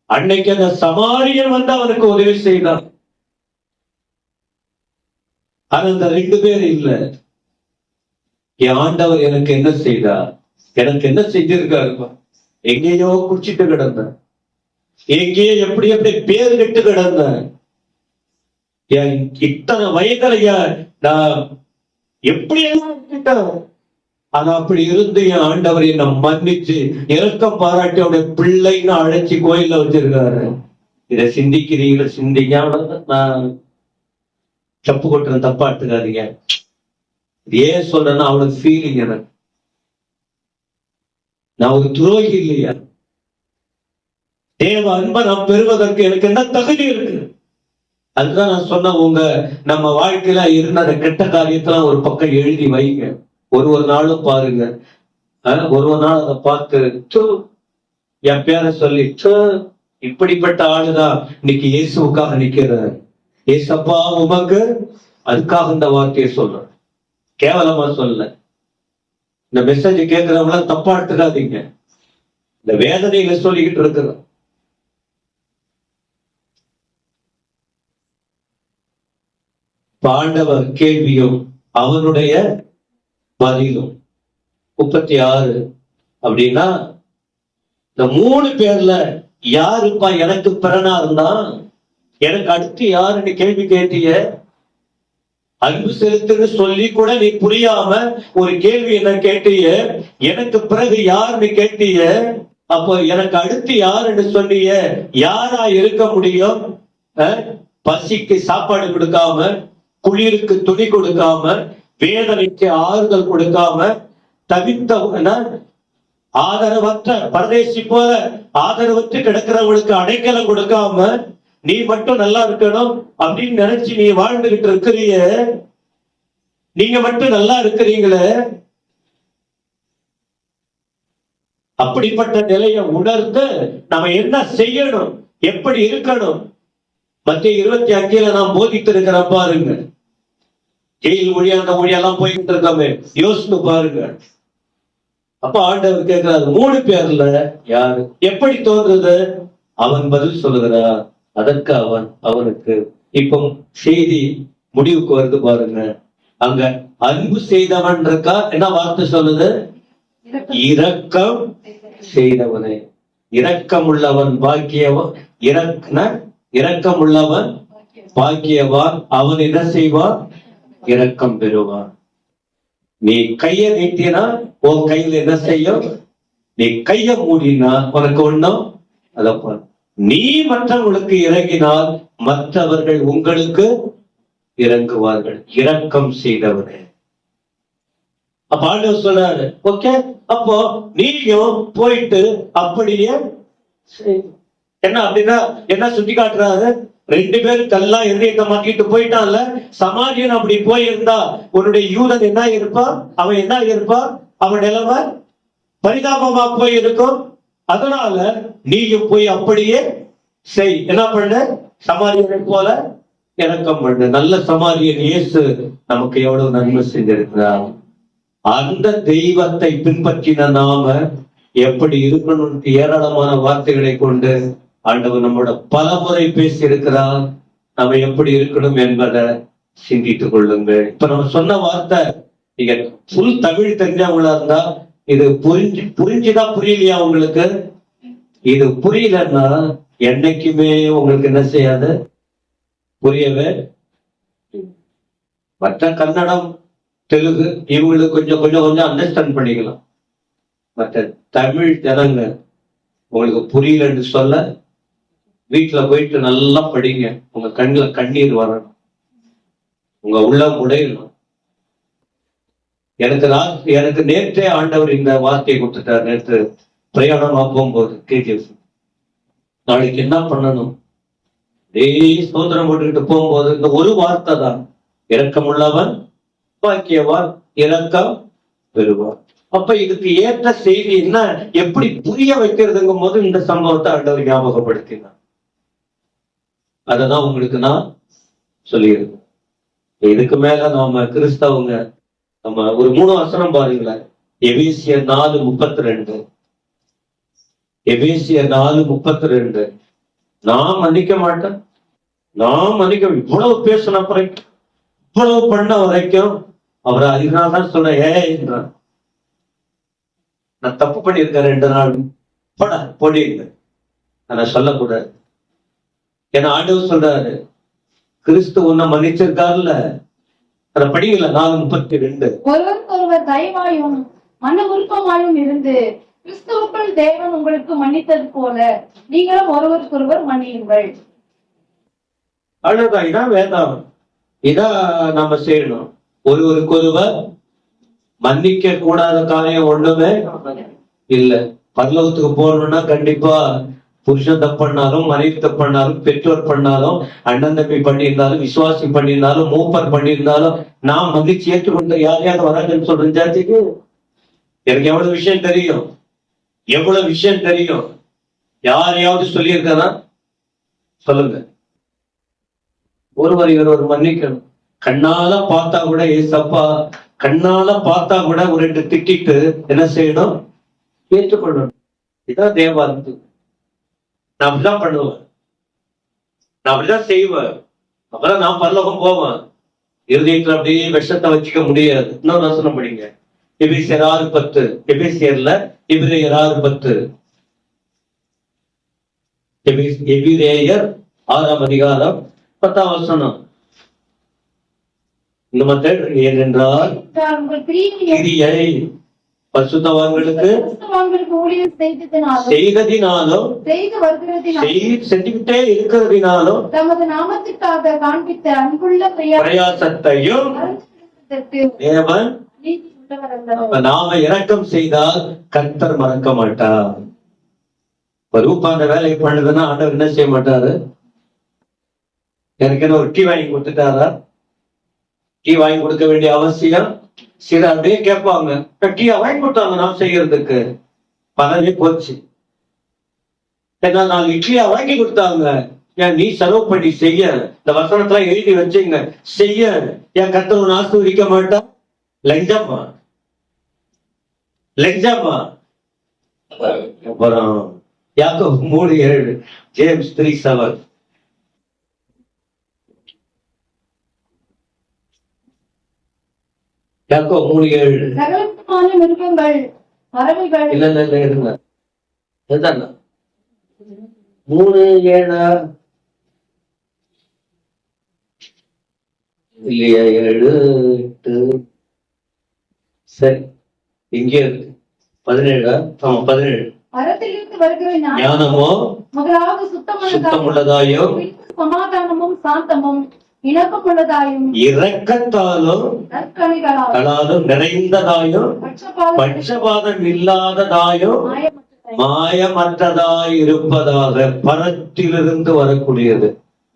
அன்னைக்கு அந்த சமாரியன் அவனுக்கு உதவி செய்தான். ஆனா அந்த 2 பேர் இல்ல. என் ஆண்டவர் எனக்கு என்ன செய்தார், எனக்கு என்ன செஞ்சிருக்காரு? எங்கேயோ குடிச்சிட்டு கிடந்தேன், எங்கேயோ எப்படி பேர் கெட்டு கிடந்தேன், இத்தனை வயதுல நான் எப்படி எல்லாம். ஆனா அப்படி இருந்து என் ஆண்டவர் என்னை மன்னிச்சு இரக்கம் பாராட்டி அவருடைய பிள்ளைன்னு அழைச்சி கோயில்ல வச்சிருக்காரு. இதை சிந்திக்கிறீங்களா? சிந்திங்க. நான் தப்பு கொட்டுறேன், தப்பா எடுத்துக்காதீங்க. ஏன் சொல்றேன்னா அவனுக்கு ஃபீலிங் எனக்கு. நான் ஒரு துரோகி இல்லையா? தேவ அன்பை நாம் பெறுவதற்கு எனக்கு என்ன தகுதி இருக்கு? அதுதான் நான் சொன்ன, நம்ம வாழ்க்கையில இருந்த அந்த கெட்ட காரியத்தெல்லாம் ஒரு பக்கம் எழுதி வைங்க. ஒரு நாளும் பாருங்க. ஒரு நாள் அதை பார்த்து என் பேரை சொல்லி, இப்படிப்பட்ட ஆளுதான் இன்னைக்கு இயேசுக்காக நிக்கிறார். ஏசப்பா உமக்கு, அதுக்காக இந்த வார்த்தையை சொல்றேன், கேவலமா சொல்ல. இந்த மெசேஜ் கேட்கிறவங்கள தப்பா எடுத்துக்காதீங்க. இந்த வேதனையில சொல்லிக்கிட்டு இருக்கிறோம். பாண்டவர் கேள்வியும் அவனுடைய பதிலும் 36 அப்படின்னா, இந்த 3 பேர்ல யாருப்பா எனக்கு பிறனா இருந்தா, எனக்கு அடுத்து யாருன்னு கேள்வி கேட்டிய. அன்பு செலுத்துன்னு சொல்லி கூட நீ புரியாம ஒரு கேள்வி என்ன கேட்டிய. எனக்கு பிறகு யாருன்னு கேட்டிய. அப்போ எனக்கு அடுத்து யாருன்னு சொன்னிய. யாரா இருக்க முடியும்? பசிக்கு சாப்பாடு கொடுக்காம, குளிருக்கு துணி கொடுக்காம, வேதனைக்கு ஆறுதல் கொடுக்காம, தவித்த ஆதரவற்ற பரதேசி போல ஆதரவற்று கிடக்கிறவங்களுக்கு அடைக்கலம் கொடுக்காம, நீ மட்டும் நல்லா இருக்கணும் அப்படின்னு நினைச்சு நீ வாழ்ந்துகிட்டு இருக்கிறீங்க. நீங்க மட்டும் நல்லா இருக்கிறீங்களே. அப்படிப்பட்ட நிலையை உணர்ந்து நம்ம என்ன செய்யணும், எப்படி இருக்கணும்? மத்திய 25 நாம் போதித்து இருக்கிற பாருங்க. ஜெயில் மொழியா அந்த மொழியெல்லாம் போயிட்டு இருக்கோமே, யோசித்து பாருங்க. அப்ப ஆண்டவர் கேட்கிறாரு, 3 பேர்ல யாரு? எப்படி தோன்றுது? அவன் பதில் சொல்லுகிறார். அதற்கு அவனுக்கு இப்போ செய்தி முடிவுக்கு வருது பாருங்க. அங்க அன்பு செய்தவன் இருக்கா? என்ன வார்த்தை சொல்லுது? இரக்கம் செய்தவனே. இரக்கமுள்ளவன் பாக்கியவன். இரக்கமுள்ளவன் பாக்கியவான். அவன் என்ன செய்வான்? இரக்கம் பெறுவான். நீ கைய நீட்டினா உன் கையில் என்ன செய்யும்? நீ கைய மூடினா உனக்கு ஒண்ணும் அதப்பா. நீ மற்றவர்களுக்கு இறங்கினால் மற்றவர்கள் உங்களுக்கு இறங்குவார்கள். இரக்கம் செய்தவரே. அப்ப ஆண்டவர் சொல்றாரு, ஓகே, அப்போ நீயும் போயிட்டு அப்படியே என்ன அப்படின்னா என்ன சுட்டி காட்டுறாரு? 2 பேரும் கல்லாம் எதிர்க்க மாட்டிட்டு போயிட்டான்ல. சமாரியன் அப்படி போயிருந்தா உன்னுடைய யூதன் என்ன இருப்பான்? அவன் என்ன இருப்பான்? அவன் நிலைமை பரிதாபமா போய் இருக்கும். அதனால நீயும் போய் அப்படியே செய். என்ன பண்ண? சமாரியனை போல இரக்கம் பண்ணு. நல்ல சமாரியன் இயேசு நமக்கு எவ்வளவு நன்மை செஞ்சிருக்கிறார். அந்த தெய்வத்தை பின்பற்றின நாம எப்படி இருக்கணும்? ஏராளமான வார்த்தைகளை கொண்டு ஆண்டவர் நம்மோட பல முறை பேசி இருக்கிறார். நம்ம எப்படி இருக்கணும் என்பதை சிந்தித்துக் கொள்ளுங்கள். இப்ப நம்ம சொன்ன வார்த்தை நீங்க ஃபுல் தமிழ் தெரிஞ்சவங்களா இருந்தா இது புரிஞ்சுதான் புரியலையா உங்களுக்கு? இது புரியலன்னா என்னைக்குமே உங்களுக்கு என்ன செய்யாது? புரியவே. மற்ற கன்னடம், தெலுங்கு இவங்களுக்கு கொஞ்சம் கொஞ்சம் கொஞ்சம் அண்டர்ஸ்டாண்ட் பண்ணிக்கலாம். மற்ற தமிழ் ஜனங்க உங்களுக்கு புரியலன்னு சொல்ல வீட்டுல போயிட்டு நல்லா படிங்க. உங்க கண்ணுல கண்ணீர் வரணும், உங்க உள்ளம் உடையணும். எனக்கு நேற்றே ஆண்டவர் இந்த வார்த்தையை கொடுத்துட்டார். நேற்று பிரயாணமா போகும்போது கேஜிஎஃப் நாளைக்கு என்ன பண்ணணும் சோதனை போட்டுக்கிட்டு போகும்போது இந்த ஒரு வார்த்தை தான், இரக்கமுள்ளவன் பாக்கியவான், இரக்கம் பெறுவான். அப்ப இதுக்கு ஏற்ற செய்தி என்ன, எப்படி புரிய வைக்கிறதுங்கும் போது இந்த சம்பவத்தை ஆண்டவர் ஞாபகப்படுத்தினார். அததான் உங்களுக்கு நான் சொல்லியிருக்கேன். இதுக்கு மேல நாம கிறிஸ்தவங்க நம்ம ஒரு 3 வசனம் பாருங்களேன். எபேசியர் 4:32. எபேசியர் 4:32. நான் மன்னிக்க மாட்டேன், நான் மன்னிக்க. இவ்வளவு பேசின வரைக்கும், இவ்வளவு பண்ண வரைக்கும் அவரை அதனால்தான் சொல்ல ஏன்றான். நான் தப்பு பண்ணியிருக்கேன் 2 நாள் போடிங்க நான் சொல்லக்கூடாது. ஏன்னா ஆண்டவர் சொல்றாரு, கிறிஸ்து உன்னை மன்னிச்சிருக்காருல்ல. அதை படிக்கல. 4:32. ஒருவருக்கொருவர் தயவாயும் மன உருப்பமாயும் இருந்து கிறிஸ்துவுக்குள் தேவன் உங்களுக்கு மன்னித்தது போல நீங்களும் ஒருவருக்கொருவர் மன்னியுங்கள். அவ்வளவுதான். இதான் வேதாம். இதான் நாம செய்யணும். ஒருவருக்கொருவர் மன்னிக்க கூடாத காரியம் ஒண்ணுமே இல்ல. பரலோகத்துக்கு போகணும்னா கண்டிப்பா புருஷன் தப்பண்ணாலும், மனைவி தப்பண்ணாலும், பெற்றோர் பண்ணாலும், அண்ணன் தம்பி பண்ணியிருந்தாலும், விசுவாசி பண்ணியிருந்தாலும், மூப்பர் பண்ணியிருந்தாலும் நான் மகிழ்ச்சி ஏற்றுக்கொண்டு யாரையாவது வராங்கன்னு சொல்றேன். ஜாதிக்கு எனக்கு எவ்வளவு விஷயம் தெரியும், எவ்வளவு விஷயம் தெரியும். யாரையாவது சொல்லியிருக்கா? சொல்லுங்க. ஒருவர் மன்னிக்கணும். கண்ணால பார்த்தா கூட ஏசப்பா, கண்ணால பார்த்தா கூட ஒரு 2 திட்டிட்டு என்ன செய்யணும்? ஏற்றுக்கொள்ளணும். இதான் தேவாந்து. நான் அப்படிதான் பண்ணுவேன், நான் அப்படிதான் செய்வேன். அப்புறம் நான் பரலோகம் போவேன். இருதயத்துல அப்படியே விஷத்தை வச்சுக்க முடியாது. இன்னொரு வசனம் படிங்க. எபேசியர் 6:10. எபேசியர்ல எபிரேயர் 6:10. எபிரேயர் 6ஆம் அதிகாரம் 10ஆம் வசனம். இந்த மத்தேடு ஏனென்றால் உங்கள் கிரியை பரிசுத்தவான்களுக்கு ஊழியம் செய்ததினாலும் செஞ்சுக்கிட்டே இருக்கிறதினாலும் தமது நாமத்துக்காக காண்பித்த அன்புள்ள பிரயாசத்தையும் தேவன் நாம இரக்கம் செய்தால் கர்த்தர் மறக்க மாட்டார். ரூபா அந்த வேலையை பண்ணுதுன்னா ஆண்டவர் என்ன செய்ய மாட்டாரு? எனக்கு ஒரு டீ வாங்கி கொடுத்துட்டாரா? டீ வாங்கி கொடுக்க வேண்டிய அவசியம் சில அப்படியே கேட்பாங்க. டீயா வாங்கி கொடுத்தாங்க நான் செய்யறதுக்கு, பதவி போச்சு. ஏன்னா 4 இட்லியா வாங்கி கொடுத்தாங்க, ஏன் நீ செலவு பண்ணி செய்ய, இந்த வசனத்துல எழுதி வச்சுங்க, செய்ய என் கர்த்தர் ஆசீர்வதிக்க மாட்டான். லஞ்சமா லஞ்சமா. அப்புறம் யாக்கோபு 3:7, ஜேம்ஸ் 3:7. யாக்கோபு 3:7. சகலமான மிருகங்கள் பறவைகள் இல்ல இருங்க, அதுதான் 3 7 இல்லையா, 7 8 சரி, இங்கே இருக்கு 17. ஆமா 17. அறத்திலிருந்து வருகிற ஞானமோ முதலாவது சுத்தமுள்ளதாயும் சமாதானமும் சாந்தமும் இணக்கமுள்ளதாயும் இரக்கத்தாலும் நற்கனிகளாலும் நிறைந்ததாயும் பட்சபாதம் இல்லாததாயும் மாயமற்றதாய் இருப்பதாக பரத்திலிருந்து வரக்கூடியது.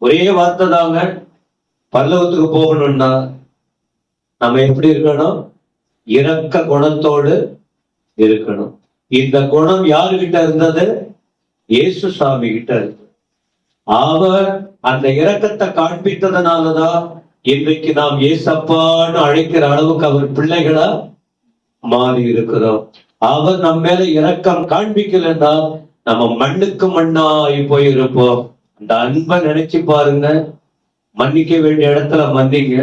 ஒரே வார்த்தை தாங்க. பரலோகத்துக்கு போகணும்னா நம்ம எப்படி இருக்கணும்? இரக்க குணத்தோடு இருக்கணும். இந்த குணம் யாருகிட்ட இருந்தது? இயேசு சாமி கிட்ட இருந்தது. அவர் அந்த இரக்கத்தை காண்பித்ததுனாலதான் இன்றைக்கு நாம் ஏசப்பான்னு அழைக்கிற அளவுக்கு அவர் பிள்ளைகளா மாறி இருக்கிறோம். அவர் நம்ம மேல இரக்கம் காண்பிக்கலன்னா நம்ம மண்ணுக்கு மண்ணாய் போயிருப்போம். அந்த அன்பை நினைச்சு பாருங்க. மன்னிக்க வேண்டிய இடத்துல மன்னிங்க,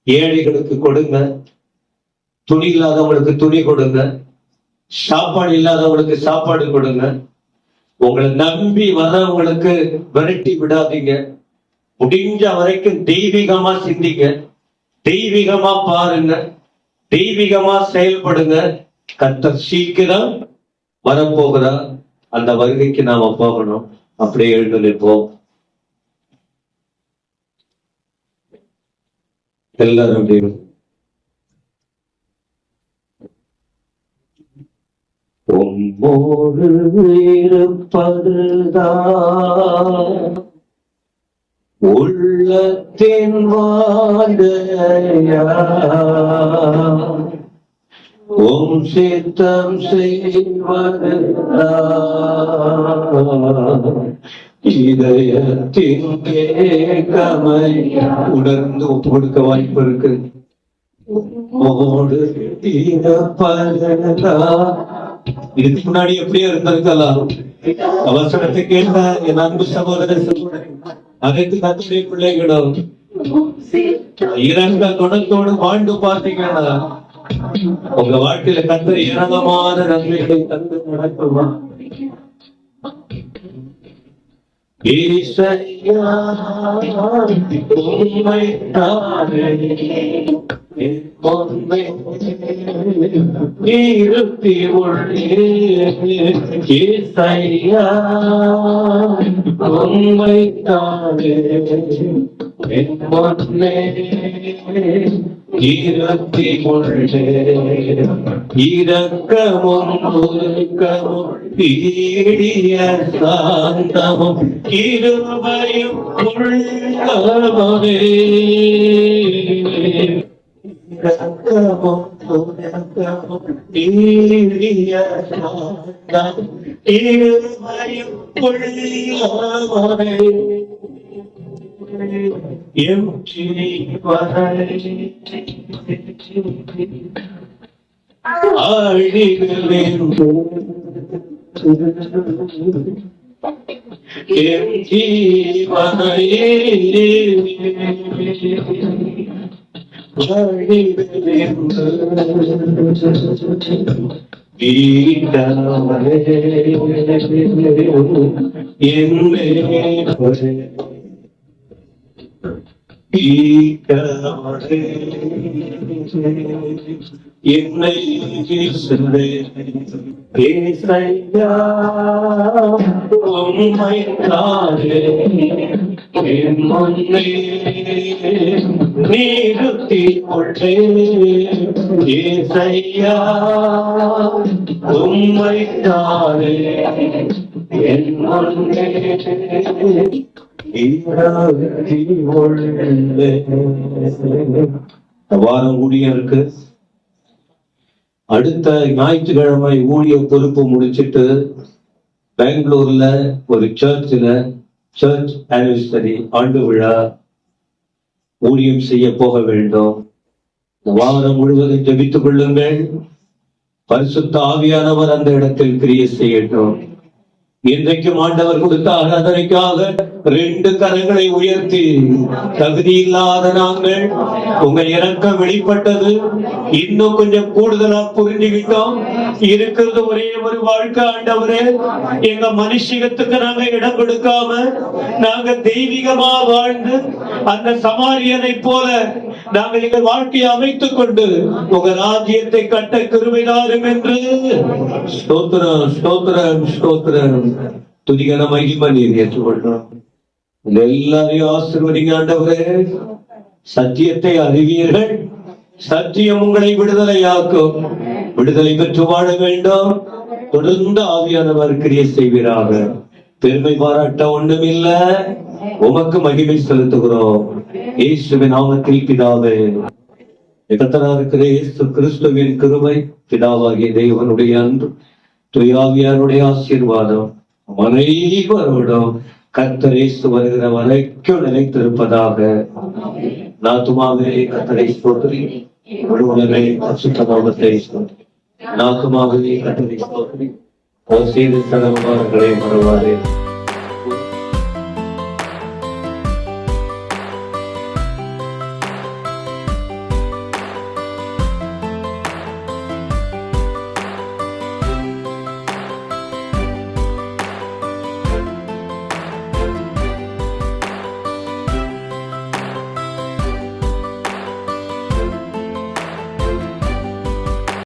ஏழைகளுக்கு கொடுங்க, துணி இல்லாதவங்களுக்கு துணி கொடுங்க, சாப்பாடு இல்லாதவங்களுக்கு சாப்பாடு கொடுங்க, உங்களை நம்பி வரவங்களுக்கு விரட்டி விடாதீங்க. முடிஞ்ச வரைக்கும் தெய்வீகமா சிந்திங்க, தெய்வீகமா பாருங்க, தெய்வீகமா செயல்படுங்க. கர்த்தர் சீக்கிரம் வரப்போகிறார். அந்த வருகைக்கு நாம போகணும். அப்படியே எழுந்து நிற்போம் எல்லாரும். உம்மோடு இருப்பதுதான் உள்ளத்தின் வாஞ்சையா, உம் சித்தம் செய்வதுதான் இதயத்தின் ஏக்கமையா. உணர்ந்து ஒப்பு கொடுக்க வாய்ப்பு இருக்கு. உம்மோடு இருப்பதுதான். இதுக்கு முன்னாடி எப்படியோ இருந்திருக்கலாம். அவசரத்தை கேட்ட என் அன்பு சகோதர அனைத்து கத்துடைய பிள்ளைகளும் இரங்க குணத்தோடு வாழ்ந்து பார்த்தீங்கன்னா உங்க வாழ்க்கையில கத்தர் ஏராளமான நன்மைகளை தந்து நடக்குமா? இருத்தி உள்ளே ஏசையா உம்மை தானே என் முன்னே இருத்தி உள்ளே இரக்கமும் ஒழுக்கமும் பீடிய சாந்தமும் கிருபையும் உள்ளவரே. இரக்கமும் ஒழுக்கமும் பீடிய சாந்தமும் கிருபையும் உள்ளவரே. எம் ஜீவனை ஆழிகளென்று எம் ஜீவனை ஆழிகளென்று ஈட்டவரே என்னே என்னை உம்மை தானே என் முன்னே நிறுத்தி கொண்டே ஏசையா உம்மை தானே என் முன்னே. வாரம் ஊழியம் இருக்கு. அடுத்த ஞாயிற்றுக்கிழமை ஊழிய பொறுப்பு முடிச்சிட்டு பெங்களூர்ல ஒரு சர்ச் ஆனிவர்சரி ஆண்டு விழா ஊழியம் செய்ய போக வேண்டும். வாரம் முழுவதும் ஜெபித்துக் கொள்ளுங்கள். பரிசுத்த ஆவியானவர் அந்த இடத்தில் கிரியை செய்யட்டும். இன்றைக்கும் ஆண்டவர் கொடுத்த ஆராதனைக்காக 2 கரங்களை உயர்த்தி, தகுதி இல்லாத நாங்கள் உங்க இரக்கம் வெளிப்பட்டது, இன்னும் கொஞ்சம் கூடுதலா புரிஞ்சுக்கிட்டோம். இருக்கிறது ஒரே ஒரு வாழ்க்கை ஆண்டவரே, எங்க மனுஷிகத்துக்கு நாங்க இடம் கொடுக்காம நாங்க தெய்வீகமா வாழ்ந்து அந்த சமாரியனை போல நாங்கள் எங்கள் வாழ்க்கையை அமைத்துக் கொண்டு உங்க ராஜ்யத்தை கட்ட கிருபைதாரும் என்று ஸ்தோத்திரம் ஸ்தோத்திரம் ஸ்தோத்திரம். துதிகன மகிமை நீர் ஏற்றுக்கொள்றோம். எல்லாரையும் ஆசீர்வதிங்க ஆண்டவரே. சத்தியத்தை அறிவீர்கள், சத்தியம் உங்களை விடுதலையாக்கும். விடுதலை பெற்று வாழ வேண்டும். தொடர்ந்து ஆவியானவர் கிரியை செய்வீராக. பெருமை பாராட்ட ஒண்ணுமில்ல, உமக்கு மகிமை செலுத்துகிறோம். இயேசுவின் நாமத்தில் பிதாவே. கர்த்தராகிய இருக்கிற இயேசு கிறிஸ்துவின் கிருபை, பிதாவாகிய தேவனுடைய அன்பு, தூயாவியாருடைய ஆசீர்வாதம் அனைவரோடும் கர்த்தர் இயேசு வருகிற வரைக்கும் நிலைத்திருப்பதாக. நாத்துமாவே கர்த்தரை ஸ்தோத்திரி, முழுவதுமே பரிசுத்த நாமத்தை ஸ்தோத்திரி. நாத்துமாவே கர்த்தரை ஸ்தோத்திரி, செய்த சகலங்களை மறவாதே.